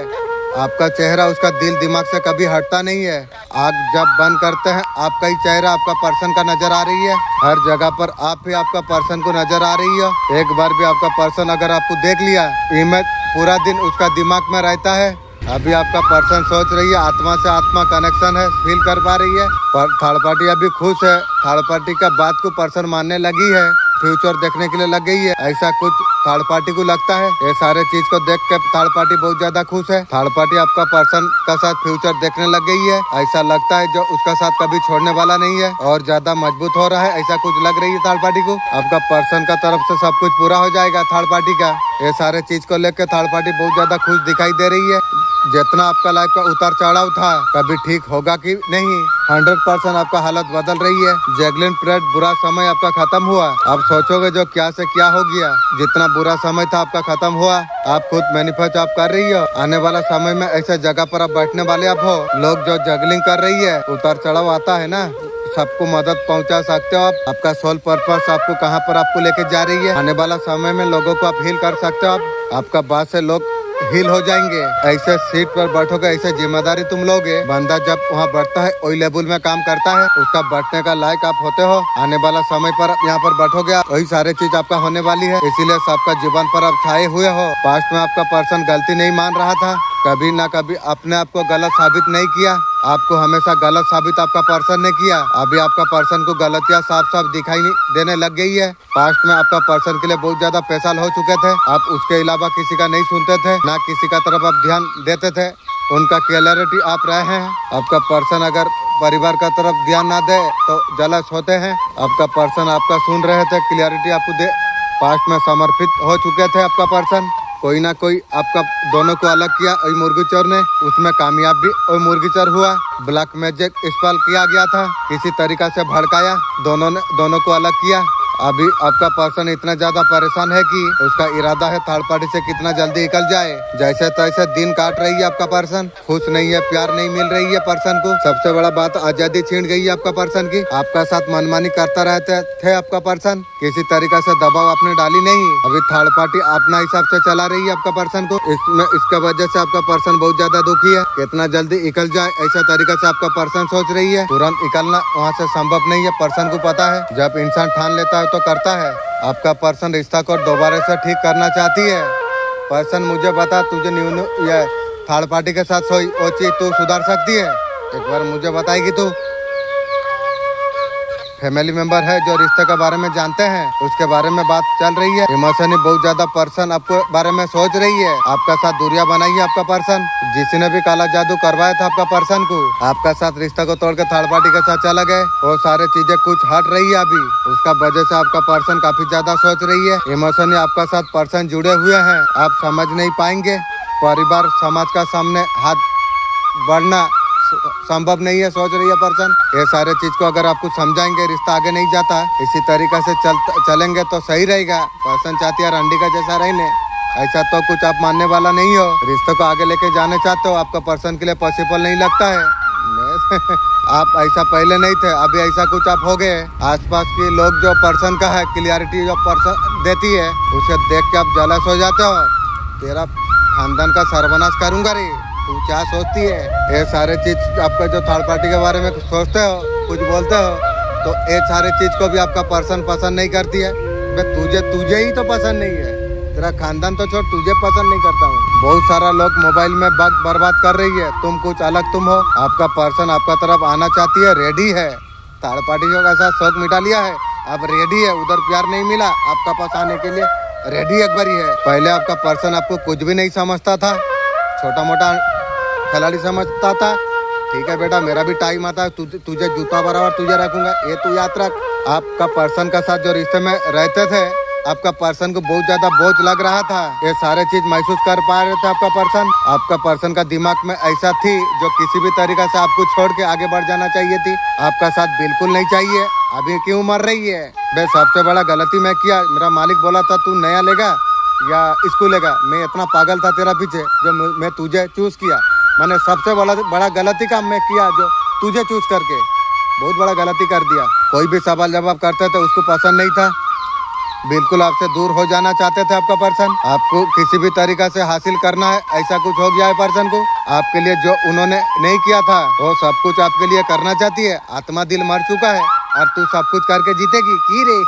आपका चेहरा उसका दिल दिमाग से कभी हटता नहीं है। आंख जब बंद करते हैं, आपका ही चेहरा आपका पर्सन का नजर आ रही है। हर जगह पर आप ही आपका पर्सन को नजर आ रही हो। एक बार भी आपका पर्सन अगर आपको देख लिया, इमेज पूरा दिन उसका दिमाग में रहता है। अभी आपका पर्सन सोच रही है, आत्मा से आत्मा कनेक्शन है, फील कर पा रही है। पर थर्ड पार्टी अभी खुश है। थर्ड पार्टी का बात को पर्सन मानने लगी है, फ्यूचर देखने के लिए लग गई है। ऐसा कुछ थर्ड पार्टी को लगता है। ये सारे चीज को देख के थर्ड पार्टी बहुत ज्यादा खुश है। थर्ड पार्टी आपका पर्सन का साथ फ्यूचर देखने लग गई है। ऐसा लगता है जो उसका साथ कभी छोड़ने वाला नहीं है और ज्यादा मजबूत हो रहा है, ऐसा कुछ लग रही है थर्ड पार्टी को। आपका पर्सन का तरफ से सब कुछ पूरा हो जाएगा थर्ड पार्टी का। ये सारे चीज को लेकर थर्ड पार्टी बहुत ज्यादा खुश दिखाई दे रही है। जितना आपका लाइफ का उतार चढ़ाव था, कभी ठीक होगा कि नहीं, 100% आपका हालत बदल रही है। जैगलिन पीरियड बुरा समय आपका खत्म हुआ। आप सोचोगे जो क्या से क्या हो गया। जितना बुरा समय था आपका खत्म हुआ। आप खुद मैनिफेस्ट आप कर रही हो। आने वाला समय में ऐसे जगह पर आप बैठने वाले आप हो। लोग जो जगलिंग कर रही है, उतार चढ़ाव आता है ना, सबको मदद पहुंचा सकते हो आप। आपका सोल पर्पस आपको कहां पर आपको लेके जा रही है। आने वाला समय में लोगों को आप हील कर सकते हो। आपका बात से लोग हील हो जाएंगे। ऐसे सीट पर बैठोगे, ऐसे जिम्मेदारी तुम लोगे। बंदा जब वहाँ बैठता है वही लेवल में काम करता है, उसका बैठने का लायक आप होते हो। आने वाला समय पर यहाँ पर बैठोगे, वही सारे चीज आपका होने वाली है। इसीलिए सबका जीवन पर आप छाए हुए हो। पास्ट में आपका पर्सन गलती नहीं मान रहा था, कभी ना कभी अपने आप को गलत साबित नहीं किया। आपको हमेशा गलत साबित आपका पर्सन ने किया। अभी आपका पर्सन को गलतियां साफ साफ दिखाई देने लग गई है। पास्ट में आपका पर्सन के लिए बहुत ज्यादा पैसा हो चुके थे। आप उसके अलावा किसी का नहीं सुनते थे, ना किसी का तरफ आप ध्यान देते थे। उनका क्लियरिटी आप रहे हैं। आपका पर्सन अगर परिवार का तरफ ध्यान ना दे तो जलस होते हैं। आपका पर्सन आपका सुन रहे थे, क्लियरिटी आपको दे। पास्ट में समर्पित हो चुके थे आपका पर्सन। कोई ना कोई आपका दोनों को अलग किया, वही मुर्गी चोर ने, उसमें कामयाब भी वही मुर्गी चोर हुआ। ब्लैक मैजिक इस्तेमाल किया गया था, किसी तरीका से भड़काया, दोनों को अलग किया। अभी आपका पर्सन इतना ज्यादा परेशान है कि उसका इरादा है थर्ड पार्टी से कितना जल्दी निकल जाए। जैसे तैसे दिन काट रही है आपका पर्सन, खुश नहीं है, प्यार नहीं मिल रही है पर्सन को। सबसे बड़ा बात, आजादी छीन गई है आपका पर्सन की। आपका साथ मनमानी करता रहते थे आपका पर्सन, किसी तरीका से दबाव आपने डाली नहीं। अभी थर्ड पार्टी अपना हिसाब से चला रही है आपका पर्सन को। इसका वजह से आपका पर्सन बहुत ज्यादा दुखी है। कितना जल्दी निकल जाए ऐसा तरीका से आपका पर्सन सोच रही है। तुरंत निकलना वहाँ से संभव नहीं है, पर्सन को पता है। जब इंसान ठान लेता है तो करता है। आपका पर्सन रिश्ता को दोबारा से ठीक करना चाहती है। पर्सन मुझे बता, तुझे थर्ड पार्टी के साथ सोई वो चीज तू सुधार सकती है? एक बार मुझे बताएगी तू? फैमिली मेंबर है जो रिश्ते के बारे में जानते हैं, उसके बारे में बात चल रही है। इमोशनली बहुत ज्यादा पर्सन आपके बारे में सोच रही है। आपका साथ दूरियां बनाई है आपका पर्सन। जिसने भी काला जादू करवाया था आपका पर्सन को, आपका साथ रिश्ता को तोड़ के थर्ड पार्टी के साथ चला गए। वो सारे चीजें कुछ हट रही है अभी, उसका वजह से आपका पर्सन काफी ज्यादा सोच रही है। इमोशनली आपका साथ पर्सन जुड़े हुए हैं, आप समझ नहीं पाएंगे। परिवार समाज का सामने हाथ बढ़ना संभव नहीं है, सोच रही है पर्सन। ये सारे चीज को अगर आप कुछ समझाएंगे, रिश्ता आगे नहीं जाता। इसी तरीका से चलेंगे तो सही रहेगा। पर्सन चाहती है रंडी का जैसा रहने, ऐसा तो कुछ आप मानने वाला नहीं हो। रिश्ते को आगे लेके जाने चाहते हो, आपका पर्सन के लिए पॉसिबल नहीं लगता है। आप ऐसा पहले नहीं थे, अभी ऐसा कुछ आप हो गए। आसपास के लोग जो पर्सन का है क्लियरिटी जो पर्सन देती है, उसे देख के आप जलस हो जाते हो। तेरा खानदान का सर्वनाश करूंगा रे, तू क्या सोचती है? ये सारे चीज आपका जो थर्ड पार्टी के बारे में सोचते हो, कुछ बोलते हो, तो ये सारे चीज को भी आपका पर्सन पसंद नहीं करती है। तुझे ही तो पसंद नहीं है, तेरा खानदान तो छोड़, तुझे पसंद नहीं करता हूँ। बहुत सारा लोग मोबाइल में वक्त बर्बाद कर रही है, तुम कुछ अलग तुम हो। आपका पर्सन आपका तरफ आना चाहती है, रेडी है। थर्ड पार्टी के साथ शौक मिटा लिया है, अब रेडी है। उधर प्यार नहीं मिला, आपका पास आने के लिए रेडी एक बारी है। पहले आपका पर्सन आपको कुछ भी नहीं समझता था, छोटा मोटा खिलाड़ी समझता था। ठीक है बेटा, मेरा भी टाइम आता है, तुझे जूता बराबर तुझे रखूंगा, ये तू याद रख। आपका पर्सन का साथ जो रिश्ते में रहते थे, आपका पर्सन को बहुत ज्यादा बोझ लग रहा था। ये सारे चीज महसूस कर पा रहे थे आपका पर्सन। आपका पर्सन का दिमाग में ऐसा थी जो किसी भी तरीका से आपको छोड़ के आगे बढ़ जाना चाहिए थी। आपका साथ बिल्कुल नहीं चाहिए। अभी क्यों मर रही है? बे सबसे बड़ा गलती मैं किया। मेरा मालिक बोला था तू नया लेगा या इसको लेगा। मैं इतना पागल था तेरा पीछे जो मैं तुझे चूज किया। मैंने सबसे बड़ा गलती काम मैं किया जो तुझे चूज करके बहुत बड़ा गलती कर दिया। कोई भी सवाल जवाब करते थे उसको पसंद नहीं था, बिल्कुल आपसे दूर हो जाना चाहते थे आपका पर्सन। आपको किसी भी तरीका से हासिल करना है, ऐसा कुछ हो गया है पर्सन को। आपके लिए जो उन्होंने नहीं किया था वो सब कुछ आपके लिए करना चाहती है। आत्मा दिल मर चुका है और तू सब कुछ करके जीतेगी की रे?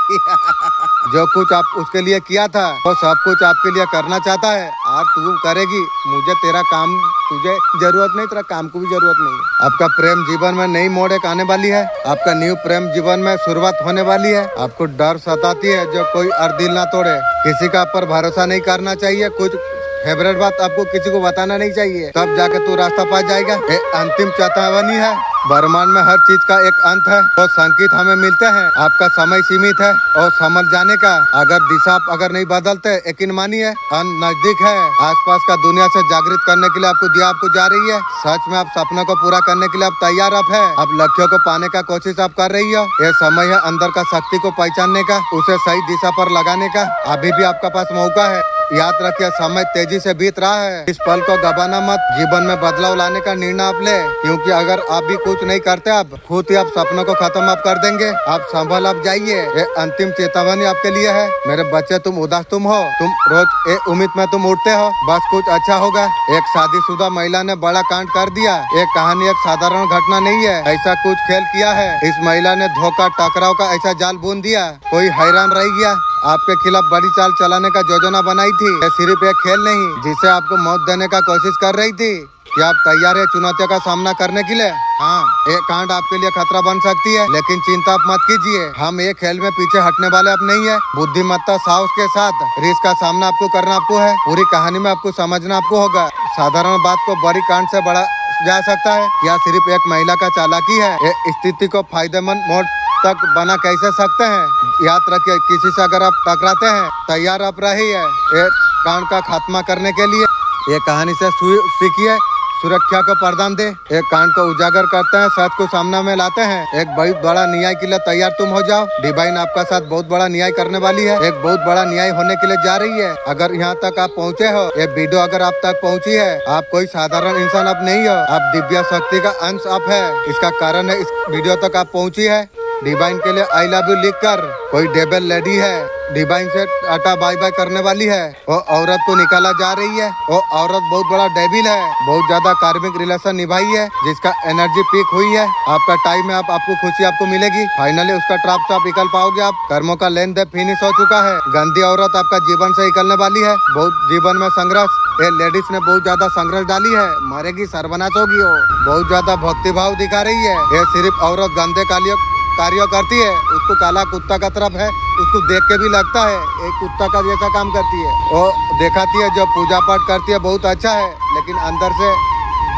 जो कुछ आप उसके लिए किया था वो सब कुछ आपके लिए करना चाहता है और तू करेगी। मुझे तेरा काम, तुझे जरूरत नहीं, तेरा काम को भी जरूरत नहीं है। आपका प्रेम जीवन में नई मोड़ एक आने वाली है। आपका न्यू प्रेम जीवन में शुरुआत होने वाली है। आपको डर सताती है जो कोई और दिल ना तोड़े। किसी का पर भरोसा नहीं करना चाहिए। कुछ फेवरेट बात आपको किसी को बताना नहीं चाहिए, तब जाके तू रास्ता पा जाएगा। ये अंतिम चेतावनी है। वर्तमान में हर चीज का एक अंत है, वो संकेत हमें मिलते हैं। आपका समय सीमित है और समझ जाने का। अगर दिशा अगर नहीं बदलते, यकीन मानिए अंत नजदीक है। आसपास का दुनिया से जागृत करने के लिए आपको दिया आपको जा रही है। सच में आप सपनों को पूरा करने के लिए आप तैयार आप है। आप लक्ष्यों को पाने का कोशिश आप कर रही हो। ये समय है अंदर का शक्ति को पहचानने का, उसे सही दिशा पर लगाने का। अभी भी आपका पास मौका है। याद रखिए समय तेजी से बीत रहा है, इस पल को गवाना मत। जीवन में बदलाव लाने का निर्णय आप ले, क्योंकि अगर आप भी कुछ नहीं करते आप खुद ही आप सपनों को खत्म आप कर देंगे। आप संभल आप जाइए। ये अंतिम चेतावनी आपके लिए है। मेरे बच्चे तुम उदास तुम हो, तुम रोज एक उम्मीद में तुम उठते हो बस कुछ अच्छा होगा। एक शादीशुदा महिला ने बड़ा कांड कर दिया। ये कहानी एक साधारण घटना नहीं है, ऐसा कुछ खेल किया है। इस महिला ने धोखा टकराव का ऐसा जाल बुन दिया, कोई हैरान रह गया। आपके खिलाफ बड़ी चाल चलाने का योजना बनाई थी। ये सिर्फ एक खेल नहीं जिसे आपको मौत देने का कोशिश कर रही थी। क्या आप तैयार है चुनौतियों का सामना करने के लिए? हाँ, एक कांड आपके लिए खतरा बन सकती है, लेकिन चिंता आप मत कीजिए। हम ये खेल में पीछे हटने वाले अब नहीं है। बुद्धिमत्ता साहस के साथ रिस्क का सामना आपको करना आपको है। पूरी कहानी में आपको समझना आपको होगा। साधारण बात को बड़ी कांड से बढ़ा जा सकता है। क्या सिर्फ एक महिला का चालाकी है ये स्थिति को फायदेमंद मोड़ तक बना कैसे सकते हैं? याद रखिए, किसी से अगर आप टकराते हैं तैयार आप रहिए एक कांड का खात्मा करने के लिए। ये कहानी से सीखिए, सुरक्षा को प्रदान दे। एक कांड को उजागर करते हैं, सच को सामने में लाते हैं। एक बहुत बड़ा न्याय के लिए तैयार तुम हो जाओ। डिवाइन आपका साथ बहुत बड़ा न्याय करने वाली है। एक बहुत बड़ा न्याय होने के लिए जा रही है। अगर यहाँ तक आप पहुँचे हो, ये वीडियो अगर आप तक पहुँची है, आप कोई साधारण इंसान आप नहीं हो, आप दिव्य शक्ति का अंश आप है। इसका कारण है इस वीडियो तक आप पहुँची है। डिवाइन के लिए आई लव यू लिख कर कोई डेबल लेडी है डिवाइन से टाटा बाय बाय करने वाली है। वो औरत को निकाला जा रही है। वो औरत बहुत बड़ा डेविल है, बहुत ज्यादा कार्मिक रिलेशन निभाई है, जिसका एनर्जी पीक हुई है। आपका टाइम है, आपको खुशी आपको मिलेगी। फाइनली उसका ट्रैप से आप निकल पाओगे। आप कर्मों का लेन देन फिनिश हो चुका है। गंदी औरत आपका जीवन से निकलने वाली है। बहुत जीवन में संघर्ष, ये लेडीज ने बहुत ज्यादा संघर्ष डाली है। मरेगी, सर्वनाश होगी। वो बहुत ज्यादा भक्ति भाव दिखा रही है। ये सिर्फ औरत गंदे कार्य करती है। उसको काला कुत्ता का तरफ है, उसको देख के भी लगता है एक कुत्ता का जैसा काम करती है। वो दिखाती है जो पूजा पाठ करती है बहुत अच्छा है, लेकिन अंदर से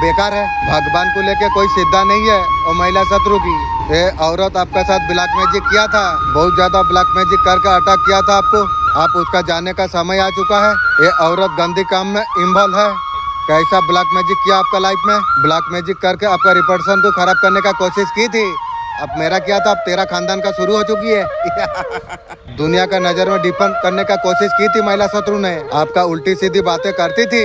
बेकार है। भगवान को लेके कोई सीधा नहीं है। और महिला शत्रु की ये औरत आपके साथ ब्लैक मैजिक किया था, बहुत ज्यादा ब्लैक मैजिक करके अटैक किया था आपको। आप उसका जाने का समय आ चुका है। ये औरत गंदी काम में इन्वॉल्व है। कैसा ब्लैक मैजिक किया आपका लाइफ में? ब्लैक मैजिक करके आपका रिपुटेशन को खराब करने का कोशिश की थी। अब मेरा क्या था, अब तेरा खानदान का शुरू हो चुकी है। दुनिया का नजर में डिफेंड करने का कोशिश की थी महिला शत्रु ने। आपका उल्टी सीधी बातें करती थी।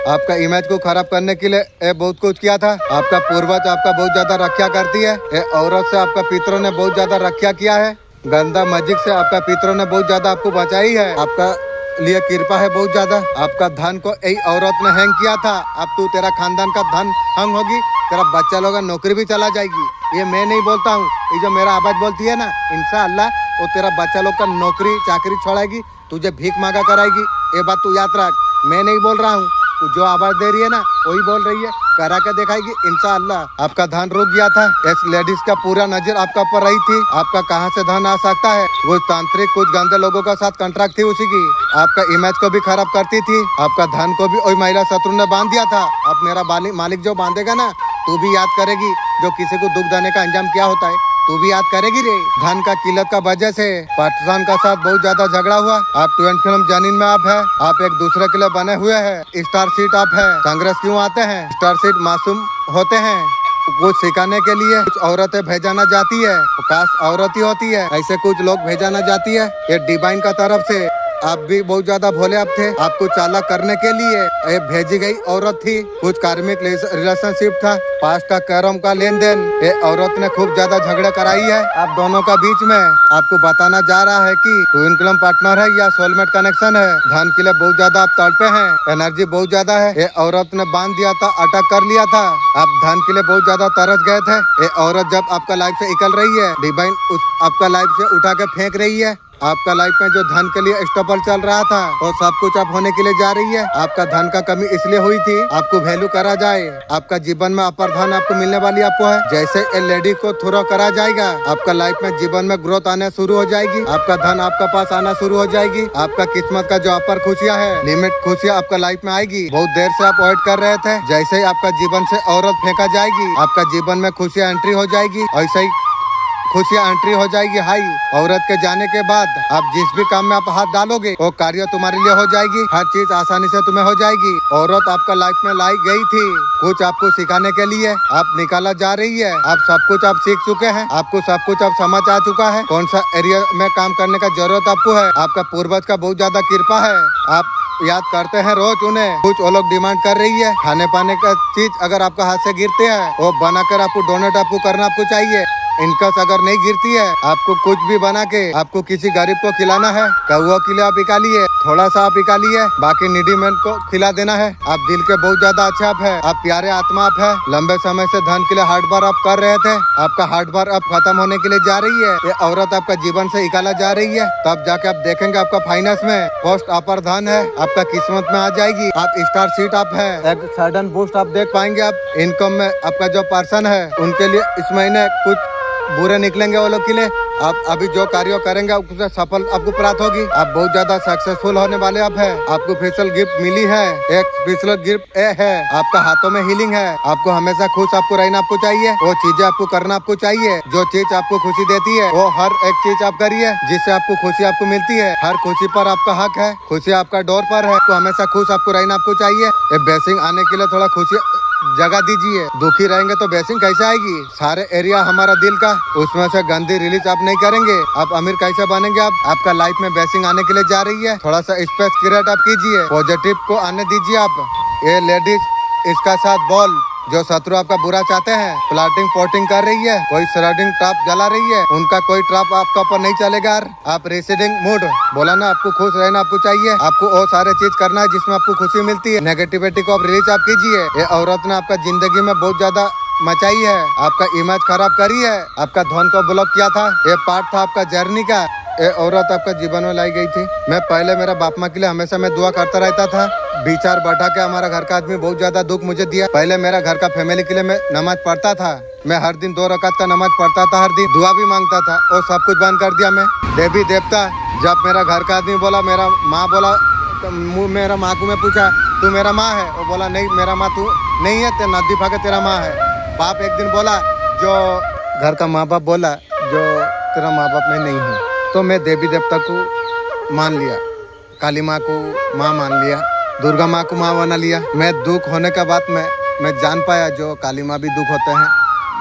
आपका इमेज को खराब करने के लिए ये बहुत कुछ किया था। आपका पूर्वज आपका बहुत ज्यादा रक्षा करती है। ये औरत से आपका पितरों ने बहुत ज्यादा रक्षा किया है। गंदा मैजिक से आपका पितरों ने बहुत ज्यादा आपको बचाई है। आपका लिए कृपा है बहुत ज्यादा। आपका धन को यही औरत ने हैंग किया था। अब तू तेरा खानदान का धन हैंग होगी, तेरा बच्चा लोग नौकरी भी चला जाएगी। ये मैं नहीं बोलता हूँ, ये जो मेरा आवाज बोलती है ना, इंशाअल्लाह वो तेरा बच्चा लोग का नौकरी चाकरी छोड़ाएगी, तुझे भीख मांगा कराएगी। ये बात तू याद रख, मैं नहीं बोल रहा हूँ। तू जो आवाज दे रही है ना वही बोल रही है, करा के दिखाएगी इंशाअल्लाह। आपका धन रुक गया था। इस लेडीज का पूरा नजर आपका ऊपर रही थी। आपका कहां से धन आ सकता है? वो तांत्रिक कुछ गंदे लोगों का साथ कॉन्ट्रैक्ट थी उसी की। आपका इमेज को भी खराब करती थी। आपका धन को भी वही महिला शत्रु ने बांध दिया था। अब मेरा मालिक जो बांधेगा ना, तू भी याद करेगी जो किसी को दुख देने का अंजाम क्या होता है, तू भी याद करेगी रे। धन का किल्लत का वजह से पाकिस्तान का साथ बहुत ज्यादा झगड़ा हुआ। आप 20 फिल्म जानीन में आप है, आप एक दूसरे के लिए बने हुए हैं। स्टार सीट आप है। कांग्रेस क्यों आते हैं? स्टार सीट मासूम होते हैं, कुछ सिखाने के लिए। कुछ औरतें भेजाना जाती है, काश औरत ही होती है। ऐसे कुछ लोग भेजाना जाती है। ये डिवाइन का तरफ से आप भी बहुत ज्यादा भोले आप थे। आपको चालाक करने के लिए ये भेजी गई औरत थी। कुछ कार्मिक रिलेशनशिप था, पास्ट का कैरम का लेन देन। ये औरत ने खूब ज्यादा झगड़ा कराई है आप दोनों का बीच में। आपको बताना जा रहा है कि ट्विन क्लम पार्टनर है या सोलमेट कनेक्शन है। धन के लिए बहुत ज्यादा आप तड़पे हैं, एनर्जी बहुत ज्यादा है। ये औरत ने बांध दिया था, अटैक कर लिया था। आप धन के लिए बहुत ज्यादा तरस गए थे। ये औरत जब आपका लाइफ से निकल रही है, डिवाइन आपका लाइफ से उठा के फेंक रही है। आपका लाइफ में जो धन के लिए स्टॉपर चल रहा था वो सब कुछ आप होने के लिए जा रही है। आपका धन का कमी इसलिए हुई थी, आपको वैल्यू करा जाए। आपका जीवन में अपर धन आपको मिलने वाली आपको है। जैसे ए लेडी को थ्रो करा जाएगा, आपका लाइफ में जीवन में ग्रोथ आने शुरू हो जाएगी। आपका धन आपका पास आना शुरू हो जाएगी। आपका किस्मत का जो अपर खुशियाँ है, लिमिट खुशियाँ आपका लाइफ में आएगी। बहुत देर से आप वेट कर रहे थे। जैसे ही आपका जीवन से औरत फेंका जाएगी, आपका जीवन में खुशियाँ एंट्री हो जाएगी। ऐसे ही खुशियाँ एंट्री हो जाएगी। हाई औरत के जाने के बाद आप जिस भी काम में आप हाथ डालोगे वो कार्य तुम्हारे लिए हो जाएगी। हर चीज आसानी से तुम्हें हो जाएगी। औरत आपका लाइफ में लाई गई थी कुछ आपको सिखाने के लिए। आप निकाला जा रही है। आप सब कुछ आप सीख चुके हैं। आपको सब कुछ आप समझ आ चुका है कौन सा एरिया में काम करने का जरूरत आपको है। आपका पूर्वज का बहुत ज्यादा कृपा है। आप याद करते हैं रोज उन्हें। कुछ वो लोग डिमांड कर रही है खाने पाने का चीज, अगर आपका हाथ से गिरते हैं वो बनाकर आपको डोनेट आपको करना आपको चाहिए। इनकस अगर नहीं गिरती है, आपको कुछ भी बना के आपको किसी गरीब को खिलाना है। कौवा के लिए आप निकालिए, थोड़ा सा आप निकालिए, बाकी नीडी मैन को खिला देना है। आप दिल के बहुत ज्यादा अच्छे आप है। आप प्यारे आत्मा आप है। लंबे समय से धन के लिए हार्ड बार आप कर रहे थे। आपका हार्ड बार अब खत्म होने के लिए जा रही है। ये औरत आपका जीवन से निकाला जा रही है। तब जाके आप देखेंगे आपका फाइनेंस में पोस्ट अपर धन है, आपका किस्मत में आ जाएगी। आप स्टार सीट आप है, एक सडन बूस्ट आप देख पाएंगे। आप इनकम में आपका जो पर्सन है उनके लिए इस महीने कुछ बुरे निकलेंगे वो लोग के लिए। आप अभी जो कार्य करेंगे उससे सफल आपको प्राप्त होगी। आप बहुत ज्यादा सक्सेसफुल होने वाले आप है। आपको स्पेशल गिफ्ट मिली है। एक स्पेशल गिफ्ट है आपका हाथों में हीलिंग है। आपको हमेशा खुश आपको रहना आपको चाहिए। वो चीजें आपको करना आपको चाहिए जो चीज आपको खुशी देती है। वो हर एक चीज आप करिए जिससे आपको खुशी आपको मिलती है। हर खुशी पर आपका हक है। खुशी आपका डोर पर है। आपको हमेशा खुश आपको रहना आपको चाहिए। ये ब्लेसिंग आने के लिए थोड़ा खुशी जगह दीजिए। दुखी रहेंगे तो ब्लेसिंग कैसे आएगी? सारे एरिया हमारा दिल का, उसमें से गंदी रिलीज आप नहीं करेंगे। आप अमीर कैसे बनेंगे? आप आपका लाइफ में ब्लेसिंग आने के लिए जा रही है। थोड़ा सा स्पेस क्रिएट आप कीजिए, पॉजिटिव को आने दीजिए। आप ये लेडीज इसका साथ बोल जो शत्रु आपका बुरा चाहते हैं, प्लाटिंग पोटिंग कर रही है, कोई सराउंडिंग ट्रैप जला रही है, उनका कोई ट्रैप आपका ऊपर नहीं चलेगा। आप रेसिडिंग मूड बोला ना, आपको खुश रहना आपको चाहिए, आपको वो सारे चीज करना है जिसमें आपको खुशी मिलती है। नेगेटिविटी को आप रिलीज आप कीजिए। ये औरत ने आपका जिंदगी में बहुत ज्यादा मचाई है, आपका इमेज खराब करी है, आपका धन को ब्लॉक किया था। ये पार्ट था आपका जर्नी का। ये औरत आपका जीवन में लाई गई थी। मैं पहले मेरा बाप माँ के लिए हमेशा मैं दुआ करता रहता था। विचार बैठा के हमारा घर का आदमी बहुत ज्यादा दुख मुझे दिया। पहले मेरा घर का फैमिली के लिए मैं नमाज पढ़ता था। मैं हर दिन 2 रकात का नमाज पढ़ता था, हर दिन दुआ भी मांगता था, और सब कुछ बंद कर दिया मैं। देवी देवता जब मेरा घर का आदमी बोला, मेरा माँ बोला, तो मेरा माँ को मैं पूछा तू मेरा माँ है? वो बोला नहीं मेरा माँ तू नहीं है, तेरा नदी भागे तेरा माँ है। बाप एक दिन बोला, जो घर का माँ बाप बोला जो तेरा माँ बाप मैं नहीं हूँ, तो मैं देवी देवता को मान लिया, काली माँ को माँ मान लिया, दुर्गा माँ को माँ बना लिया। मैं दुख होने का बात मैं जान पाया, जो काली माँ भी दुख होते हैं,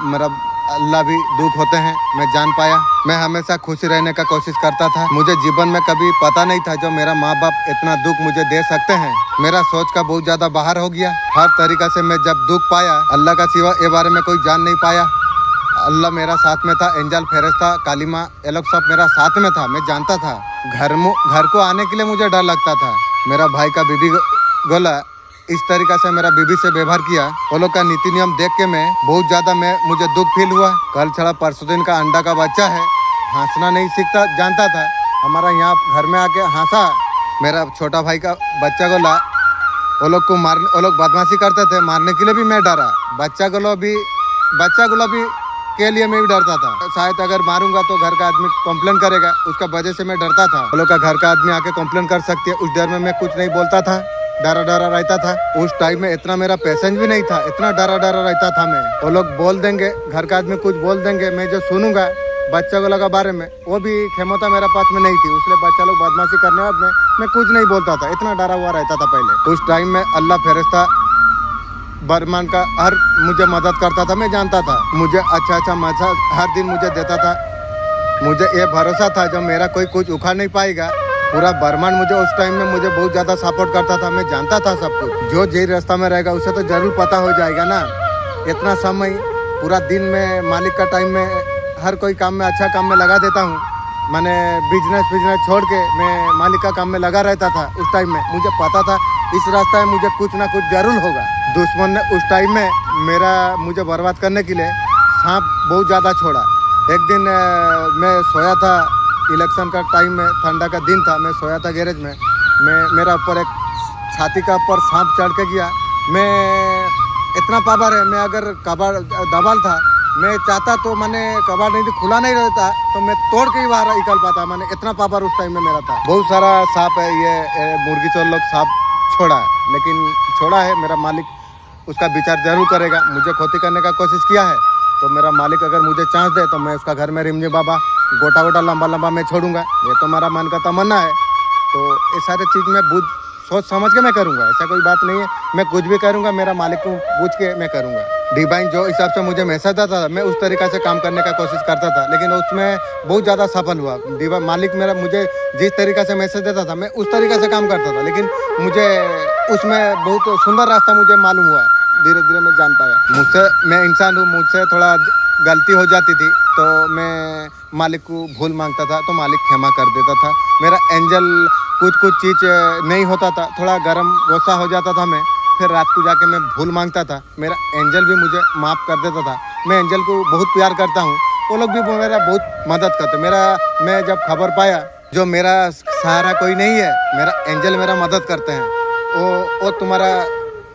मेरा अल्लाह भी दुख होते हैं, मैं जान पाया। मैं हमेशा खुश रहने का कोशिश करता था। मुझे जीवन में कभी पता नहीं था जो मेरा माँ बाप इतना दुख मुझे दे सकते हैं। मेरा सोच का बहुत ज्यादा बाहर हो गया। हर तरीका से मैं जब दुख पाया, अल्लाह का सिवा ये बारे में कोई जान नहीं पाया। अल्लाह मेरा साथ में था, एंजल फेरिश्ता काली माँ ये लोग सब मेरा साथ में था। मैं जानता था घर को आने के लिए मुझे डर लगता था। मेरा भाई का बीबी गोला इस तरीका से मेरा बीबी से व्यवहार किया, वो लोग का नीति नियम देख के मैं बहुत ज्यादा मुझे दुख फील हुआ। कल छड़ा परसों दिन का अंडा का बच्चा है, हंसना नहीं सीखता जानता था। हमारा यहाँ घर में आके हंसा। मेरा छोटा भाई का बच्चा गोला, वो लोग को मारने, वो लोग बदमाशी करते थे, मारने के लिए भी मैं डरा। बच्चा गोला भी के लिए मैं भी डरता था। शायद अगर मारूंगा तो घर का आदमी कंप्लेन करेगा, उसका वजह से मैं डरता था। वो लोग का घर का आदमी आके कंप्लेन कर सकती है, उस डर में मैं कुछ नहीं बोलता था, डरा रहता था। उस टाइम में इतना मेरा पेशेंस भी नहीं था, इतना डरा रहता था मैं। वो लोग बोल देंगे, घर का आदमी कुछ बोल देंगे, मैं जो सुनूंगा बच्चा को लगा बारे में, वो भी क्षमता मेरा पास में नहीं थी, इसलिए बच्चा लोग बदमाशी करने बाद में मैं कुछ नहीं बोलता था, इतना डरा हुआ रहता था पहले। उस टाइम में अल्लाह फेरिश्ता बरमान का हर मुझे मदद करता था। मैं जानता था मुझे अच्छा मजा हर दिन मुझे देता था। मुझे ये भरोसा था जब मेरा कोई कुछ उखाड़ नहीं पाएगा। पूरा बरमान मुझे उस टाइम में मुझे बहुत ज़्यादा सपोर्ट करता था। मैं जानता था सब कुछ, जो जे रास्ता में रहेगा उसे तो जरूर पता हो जाएगा ना। इतना समय पूरा दिन में मालिक का टाइम में हर कोई काम में अच्छा काम में लगा देता हूँ। मैंने बिजनेस छोड़ के मैं मालिक का काम में लगा रहता था। उस टाइम में मुझे पता था इस रास्ते में मुझे कुछ ना कुछ जरूर होगा। दुश्मन ने उस टाइम में मुझे बर्बाद करने के लिए सांप बहुत ज़्यादा छोड़ा। एक दिन मैं सोया था, इलेक्शन का टाइम में, ठंडा का दिन था, मैं सोया था गैरेज में। मेरा ऊपर एक छाती का ऊपर सांप चढ़ के गया। मैं इतना पावर है, मैं अगर कबाड़ दबाल था, मैं चाहता तो मैंने कबाड़ नहीं खुला नहीं रहता तो मैं तोड़ के ही बाहर निकल पाता। मैंने इतना पावर उस टाइम में मेरा था। बहुत सारा सांप है, ये मुर्गी चोर लोग सांप छोड़ा, लेकिन छोड़ा है मेरा मालिक उसका विचार जरूर करेगा। मुझे खोती करने का कोशिश किया है तो मेरा मालिक अगर मुझे चांस दे तो मैं उसका घर में रिमझिम बाबा गोटा लंबा मैं छोड़ूंगा। ये तो मेरा मन का तमन्ना है। तो ये सारे चीज़ में सोच समझ के मैं करूँगा, ऐसा कोई बात नहीं है। मैं कुछ भी करूँगा मेरा मालिक को पूछ के मैं करूँगा। डिवाइन जो हिसाब से मुझे मैसेज देता था मैं उस तरीक़ा से काम करने का कोशिश करता था, लेकिन उसमें बहुत ज़्यादा सफल हुआ। डिवाइन मालिक मेरा मुझे जिस तरीक़ा से मैसेज देता था मैं उस तरीक़ा से काम करता था, लेकिन मुझे उसमें बहुत सुंदर रास्ता मुझे मालूम हुआ। धीरे धीरे मैं जान पाया। मैं इंसान हूँ, मुझसे थोड़ा गलती हो जाती थी तो मैं मालिक को भूल मांगता था तो मालिक क्षमा कर देता था। मेरा एंजल कुछ चीज़ नहीं होता था, थोड़ा गर्म गुस्सा हो जाता था मैं, फिर रात को जाके मैं भूल मांगता था, मेरा एंजल भी मुझे माफ़ कर देता था। मैं एंजल को बहुत प्यार करता हूँ, वो लोग भी मेरा बहुत मदद करते। मैं जब खबर पाया जो मेरा सहारा कोई नहीं है, मेरा एंजल मेरा मदद करते हैं, वो तुम्हारा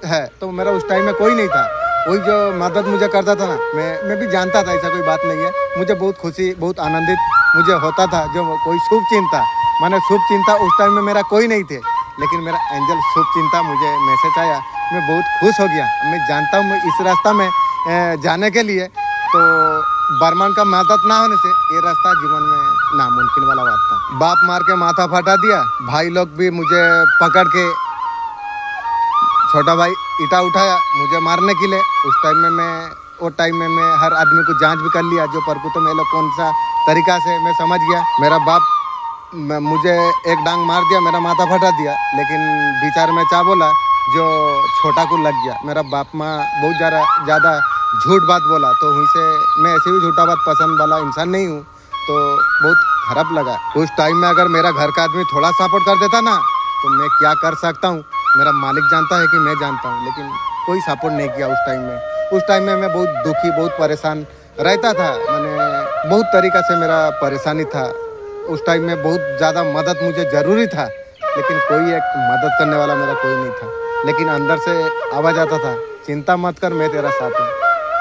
है, तो मेरा उस टाइम में कोई नहीं था। वही जो मदद मुझे करता था ना, मैं भी जानता था ऐसा कोई बात नहीं है। मुझे बहुत खुशी, बहुत आनंदित मुझे होता था जो कोई शुभ चिंता, मैंने शुभ चिंता उस टाइम में मेरा कोई नहीं थे, लेकिन मेरा एंजल शुभ चिंता मुझे मैसेज आया, मैं बहुत खुश हो गया। मैं जानता हूँ इस रास्ता में जाने के लिए तो बरमान का मदद ना होने से ये रास्ता जीवन में नामुमकिन वाला बात था। बाप मार के माथा फटा दिया, भाई लोग भी मुझे पकड़ के, छोटा भाई ईटा उठाया मुझे मारने के लिए। उस टाइम में मैं हर आदमी को जांच भी कर लिया, जो परकुतो में लोग कौन सा तरीका से मैं समझ गया। मेरा बाप मुझे एक डांग मार दिया, मेरा माथा फटा दिया, लेकिन विचार में क्या बोला जो छोटा को लग गया। मेरा बाप माँ बहुत ज़्यादा झूठ बात बोला, तो वहीं से मैं ऐसे भी झूठा बात पसंद वाला इंसान नहीं हूँ, तो बहुत खराब लगा। उस टाइम में अगर मेरा घर का आदमी थोड़ा सपोर्ट कर देता ना, तो मैं क्या कर सकता हूँ मेरा मालिक जानता है कि मैं जानता हूँ, लेकिन कोई सपोर्ट नहीं किया उस टाइम में। उस टाइम में मैं बहुत दुखी, बहुत परेशान रहता था। मैंने बहुत तरीक़ा से मेरा परेशानी था। उस टाइम में बहुत ज़्यादा मदद मुझे ज़रूरी था, लेकिन कोई एक मदद करने वाला मेरा कोई नहीं था। लेकिन अंदर से आवाज़ आता था, चिंता मत कर, मैं तेरा साथ हूँ।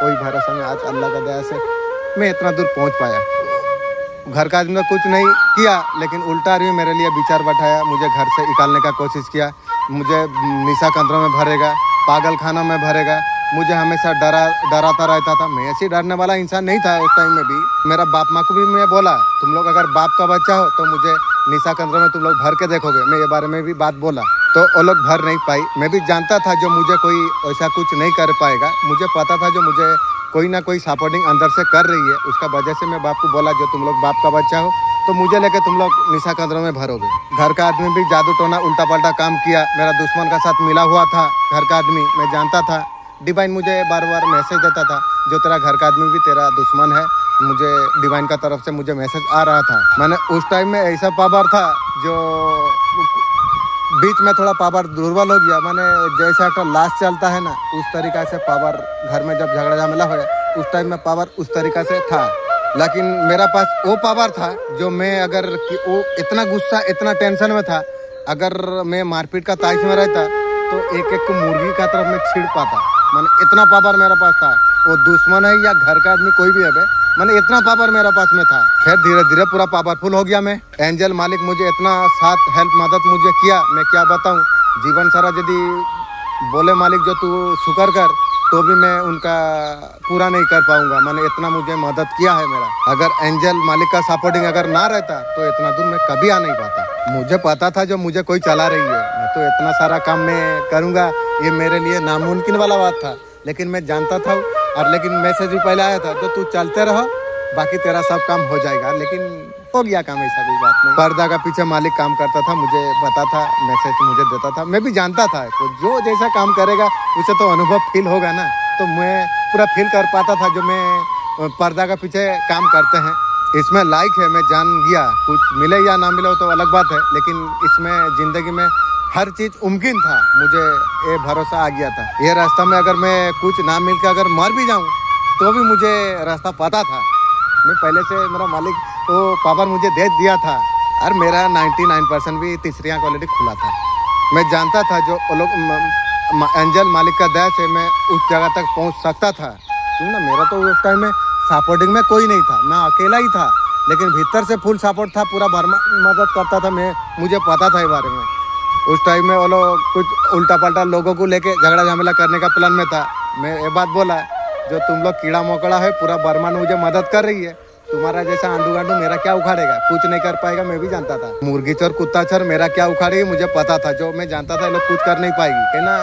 कोई भरोसा नहीं, आज अल्लाह का दया से मैं इतना दूर पहुँच पाया। घर का आदमी ने कुछ नहीं किया, लेकिन उल्टा भी मेरे लिए विचार बैठाया, मुझे घर से निकालने का कोशिश किया, मुझे निशा केंद्रों में भरेगा, पागल खाना में भरेगा, मुझे हमेशा डराता रहता था। मैं ऐसे डरने वाला इंसान नहीं था। उस टाइम में भी मेरा बाप माँ को भी मैं बोला, तुम लोग अगर बाप का बच्चा हो तो मुझे निशा केंद्र में तुम लोग भर के देखोगे। मैं ये बारे में भी बात बोला, तो वो लोग भर नहीं पाई। मैं भी जानता था जो मुझे कोई ऐसा कुछ नहीं कर पाएगा। मुझे पता था जो मुझे कोई ना कोई सपोर्टिंग अंदर से कर रही है। उसका वजह से मैं बाप को बोला, जो तुम लोग बाप का बच्चा हो तो मुझे लेके तुम लोग निशा केंद्रों में भरोगे। घर का आदमी भी जादू टोना उल्टा पल्टा काम किया। मेरा दुश्मन का साथ मिला हुआ था घर का आदमी, मैं जानता था। डिवाइन मुझे बार बार मैसेज देता था, जो तेरा घर का आदमी भी तेरा दुश्मन है। मुझे डिवाइन का तरफ से मुझे मैसेज आ रहा था। मैंने उस टाइम में ऐसा पावर था जो बीच में थोड़ा पावर दुर्बल हो गया। मैंने जैसा एक लाश चलता है ना, उस तरीक़ा से पावर घर में जब झगड़ा झमेला हो उस टाइम में पावर उस तरीक़ा से था। लेकिन मेरा पास वो पावर था जो मैं अगर वो इतना गुस्सा इतना टेंशन में था, अगर मैं मारपीट का ताइश में रहता तो एक एक को मुर्गी का तरफ में छिड़ पाता। मैंने इतना पावर मेरा पास था। वो दुश्मन है या घर का आदमी कोई भी है, मैंने इतना पावर मेरा पास में था। फिर धीरे धीरे पूरा पावरफुल हो गया मैं। एंजल मालिक मुझे इतना साथ हेल्प मदद मुझे किया, मैं क्या बताऊं। जीवन सारा यदि बोले मालिक जो तू शुक्र कर, तो भी मैं उनका पूरा नहीं कर पाऊंगा। मैंने इतना मुझे मदद किया है मेरा। अगर एंजल मालिक का सपोर्टिंग अगर ना रहता तो इतना दूर मैं कभी आ नहीं पाता। मुझे पता था जो मुझे कोई चला रही है, मैं तो इतना सारा काम मैं करूँगा, ये मेरे लिए नामुमकिन वाला बात था। लेकिन मैं जानता था, और लेकिन मैसेज भी पहले आया था, तो तू चलते रहो, बाकी तेरा सब काम हो जाएगा। लेकिन हो गया काम, ऐसा कोई बात नहीं। पर्दा का पीछे मालिक काम करता था, मुझे पता था, मैसेज मुझे देता था। मैं भी जानता था तो जो जैसा काम करेगा उसे तो अनुभव फील होगा ना, तो मैं पूरा फील कर पाता था जो मैं पर्दा का पीछे काम करते हैं। इसमें लाइक है, मैं जान गया। कुछ मिले या ना मिले तो अलग बात है, लेकिन इसमें ज़िंदगी में हर चीज़ मुमकिन था। मुझे ये भरोसा आ गया था। ये रास्ता में अगर मैं कुछ ना मिल के अगर मर भी जाऊँ तो भी मुझे रास्ता पता था। मैं पहले से मेरा मालिक वो पावर मुझे दे दिया था, और मेरा 99% भी तीसरी आंख ऑलरेडी खुला था। मैं जानता था जो लोग एंजल मालिक का दया से मैं उस जगह तक पहुंच सकता था। क्यों ना, मेरा तो उस टाइम में सपोर्टिंग में कोई नहीं था, मैं अकेला ही था। लेकिन भीतर से फुल सपोर्ट था, पूरा मदद करता था मैं। मुझे पता था इस बारे में। उस टाइम में वो लोग कुछ उल्टा पल्टा लोगों को लेके झगड़ा झमेला करने का प्लान में था। मैं ये बात बोला, जो तुम लोग कीड़ा मकोड़ा है, पूरा बर्मान मुझे मदद कर रही है। तुम्हारा जैसा आंडू गांडू मेरा क्या उखाड़ेगा, कुछ नहीं कर पाएगा। मैं भी जानता था मुर्गी चोर कुत्ता चोर मेरा क्या उखाड़ेगी, मुझे पता था। जो मैं जानता था ये लोग कुछ कर नहीं पाएगी, है ना।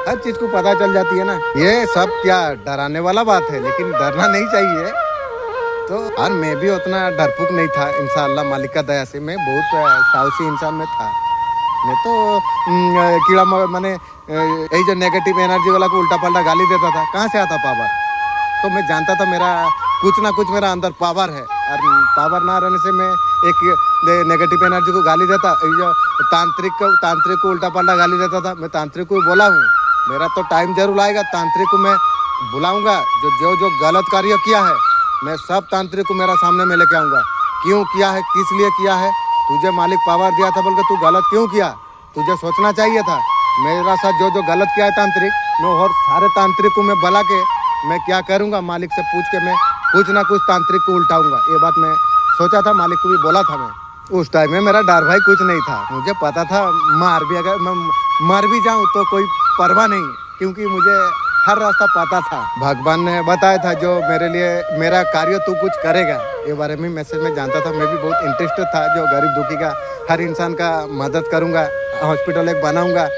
हर चीज़ को पता चल जाती है ना। ये सब क्या डराने वाला बात है, लेकिन डरना नहीं चाहिए। तो और मैं भी उतना डरपुक नहीं था, इंशाअल्लाह मालिक का दया से मैं बहुत साहसी इंसान में था। मैं तो कीड़ा मैंने यही जो नेगेटिव एनर्जी वाला को उल्टा पल्टा गाली देता था, कहाँ से आता पावर। तो मैं जानता था मेरा कुछ ना कुछ मेरा अंदर पावर है, और पावर ना रहने से मैं एक नेगेटिव एनर्जी को गाली देता। जो तांत्रिक को उल्टा पल्टा गाली देता था, मैं तांत्रिक को बोला हूँ, मेरा तो टाइम जरूर आएगा। तांत्रिक को मैं बुलाऊँगा, जो जो गलत कार्य किया है मैं सब तांत्रिक को मेरा सामने में लेके आऊँगा। क्यों किया है, किस लिए किया है, तुझे मालिक पावर दिया था बोल के तू गलत क्यों किया, तुझे सोचना चाहिए था। मेरा साथ जो जो गलत किया है तांत्रिक, मैं और सारे तांत्रिक को मैं बुला के मैं क्या करूँगा, मालिक से पूछ के मैं कुछ ना कुछ तांत्रिक को उल्टाऊँगा। ये बात मैं सोचा था, मालिक को भी बोला था मैं। उस टाइम में मेरा डर भाई कुछ नहीं था। मुझे पता था अगर मैं मर भी जाऊँ तो कोई परवाह नहीं, क्योंकि मुझे हर रास्ता पता था। भगवान ने बताया था जो मेरे लिए मेरा कार्य तू कुछ करेगा, ये बारे में मैसेज में जानता था। मैं भी बहुत इंटरेस्टेड था, जो गरीब दुखी का हर इंसान का मदद करूंगा, हॉस्पिटल एक बनाऊंगा।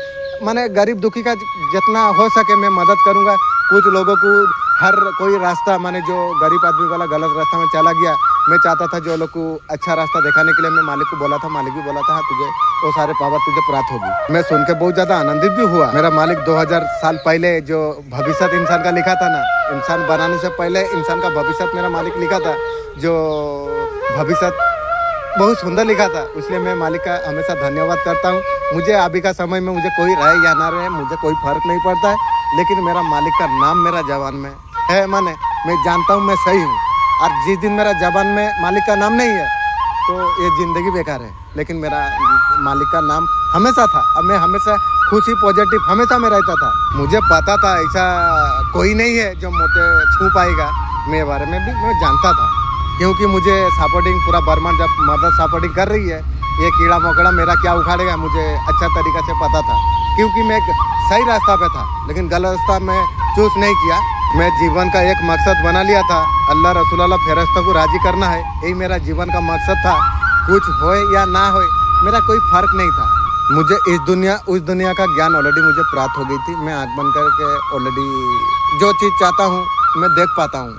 मैंने गरीब दुखी का जितना हो सके मैं मदद करूंगा। कुछ लोगों को हर कोई रास्ता, मैंने जो गरीब आदमी वाला गलत रास्ता में चला गया, मैं चाहता था जो लोग को अच्छा रास्ता दिखाने के लिए मैं मालिक को बोला था। मालिक भी बोला था हाँ तुझे वो सारे पावर तुझे प्राप्त होगी। मैं सुन के बहुत ज्यादा आनंदित भी हुआ। मेरा मालिक 2000 साल पहले जो भविष्य इंसान का लिखा था ना, इंसान बनाने से पहले इंसान का भविष्य मेरा मालिक लिखा था, जो भविष्य बहुत सुंदर लिखा था। इसलिए मैं मालिक का हमेशा धन्यवाद करता हूँ। मुझे अभी का समय में मुझे कोई रहे या ना रहे, मुझे कोई फर्क नहीं पड़ता है, लेकिन मेरा मालिक का नाम मेरा जबान में है। माने मैं जानता हूँ मैं सही हूँ, और जिस दिन मेरा जबान में मालिक का नाम नहीं है तो ये ज़िंदगी बेकार है। लेकिन मेरा मालिक का नाम हमेशा था। अब मैं हमेशा खुशी पॉजिटिव हमेशा में रहता था। मुझे पता था ऐसा कोई नहीं है जो मुझे छू पाएगा। मेरे बारे में भी मैं जानता था, क्योंकि मुझे सपोर्टिंग पूरा बर्मा जब मदर सपोर्टिंग कर रही है, ये कीड़ा मकोड़ा मेरा क्या उखाड़ेगा मुझे अच्छा तरीका से पता था। क्योंकि मैं सही रास्ता पे था, लेकिन गलत रास्ता में चूज नहीं किया। मैं जीवन का एक मकसद बना लिया था, अल्लाह रसूलुल्लाह फरिश्तों को राजी करना है। यही मेरा जीवन का मकसद था। कुछ होए या ना होए मेरा कोई फर्क नहीं था। मुझे इस दुनिया उस दुनिया का ज्ञान ऑलरेडी मुझे प्राप्त हो गई थी। मैं आँख बंद करके ऑलरेडी जो चीज़ चाहता हूँ मैं देख पाता हूँ।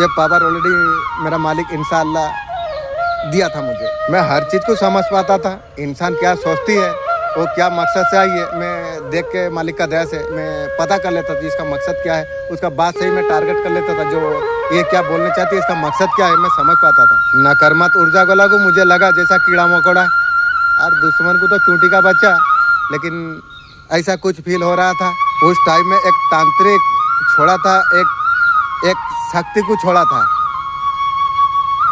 ये पावर ऑलरेडी मेरा मालिक इंशाअल्लाह दिया था मुझे। मैं हर चीज़ को समझ पाता था। इंसान क्या सोचती है, वो क्या मकसद से आई है, मैं देख के मालिक का दया से मैं पता कर लेता था इसका मकसद क्या है। उसका बात सही मैं टारगेट कर लेता था, जो ये क्या बोलना चाहती है, इसका मकसद क्या है, मैं समझ पाता था। नकरमत ऊर्जा को लागू मुझे लगा जैसा कीड़ा मकोड़ा और दुश्मन को तो चूंटी का बच्चा, लेकिन ऐसा कुछ फील हो रहा था। उस टाइम में एक तांत्रिक छोड़ा था, एक शक्ति को छोड़ा था।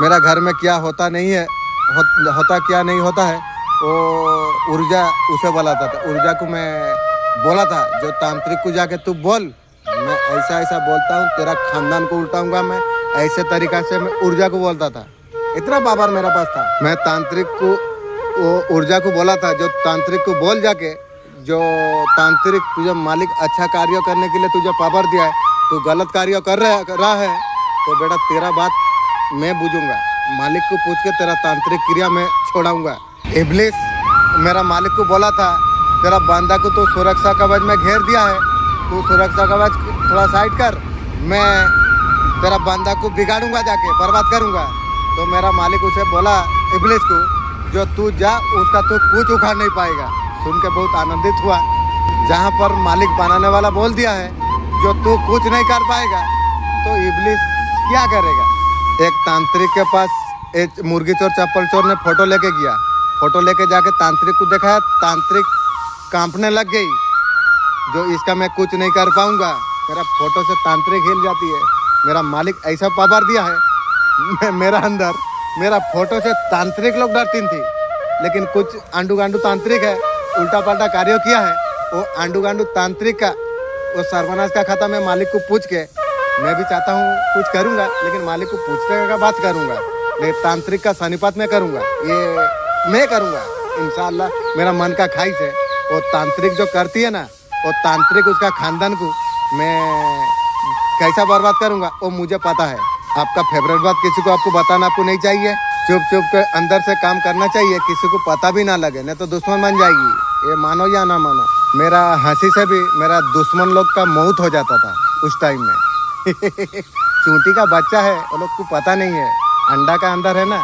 मेरा घर में क्या होता नहीं है, होता क्या नहीं होता है, वो ऊर्जा उसे बुलाता था। ऊर्जा को मैं बोला था, जो तांत्रिक को जाके तू बोल, मैं ऐसा ऐसा बोलता हूँ, तेरा खानदान को उल्टाऊंगा। मैं ऐसे तरीका से मैं ऊर्जा को बोलता था। इतना पावर मेरे पास था। मैं तांत्रिक को वो ऊर्जा को बोला था, जो तांत्रिक को बोल जाके, जो तांत्रिक तुझे मालिक अच्छा कार्य करने के लिए तुझे पावर दिया है, तू गलत कार्य कर रहा है तो बेटा तेरा बात मैं बुझूंगा। मालिक को पूछ के तेरा तांत्रिक क्रिया में छोड़ाऊंगा। इब्लिस मेरा मालिक को बोला था, तेरा बांदा को तो सुरक्षा कवच में घेर दिया है, तू सुरक्षा कवच थोड़ा साइड कर, मैं तेरा बांदा को बिगाड़ूंगा, जाके बर्बाद करूंगा। तो मेरा मालिक उसे बोला इब्लिस को, जो तू जा उसका तो कुछ उखाड़ नहीं पाएगा। सुन के बहुत आनंदित हुआ। जहाँ पर मालिक बनाने वाला बोल दिया है जो तू कुछ नहीं कर पाएगा, तो इब्लिस क्या करेगा। एक तांत्रिक के पास एक मुर्गी चोर चप्पल चोर ने फोटो लेके गया। फोटो लेके जाके तांत्रिक को दिखाया, तांत्रिक कांपने लग गई, जो इसका मैं कुछ नहीं कर पाऊंगा। मेरा फोटो से तांत्रिक हिल जाती है। मेरा मालिक ऐसा पावर दिया है मेरा अंदर, मेरा फोटो से तांत्रिक लोग डरती थी। लेकिन कुछ आंडू गांडू तांत्रिक है, उल्टा पल्टा कार्य किया है। वो आंडू गांडू तांत्रिक का वो सर्वनाश का खाता मैं मालिक को पूछ के, मैं भी चाहता हूँ कुछ करूँगा, लेकिन मालिक को पूछने का बात करूँगा, लेकिन तांत्रिक का सनिपात मैं करूँगा, ये मैं करूँगा इंशाअल्लाह। मेरा मन का ख्वाहिश है। वो तांत्रिक जो करती है ना, वो तांत्रिक उसका खानदान को मैं कैसा बर्बाद करूँगा वो मुझे पता है। आपका फेवरेट बात किसी को आपको बताना आपको नहीं चाहिए। चुप चुप के अंदर से काम करना चाहिए, किसी को पता भी ना लगे, नहीं तो दुश्मन बन जाएगी। ये मानो या ना मानो, मेरा हंसी से भी मेरा दुश्मन लोग का मौत हो जाता था उस टाइम में चूंटी का बच्चा है, वो लोग को पता नहीं है, अंडा का अंदर है ना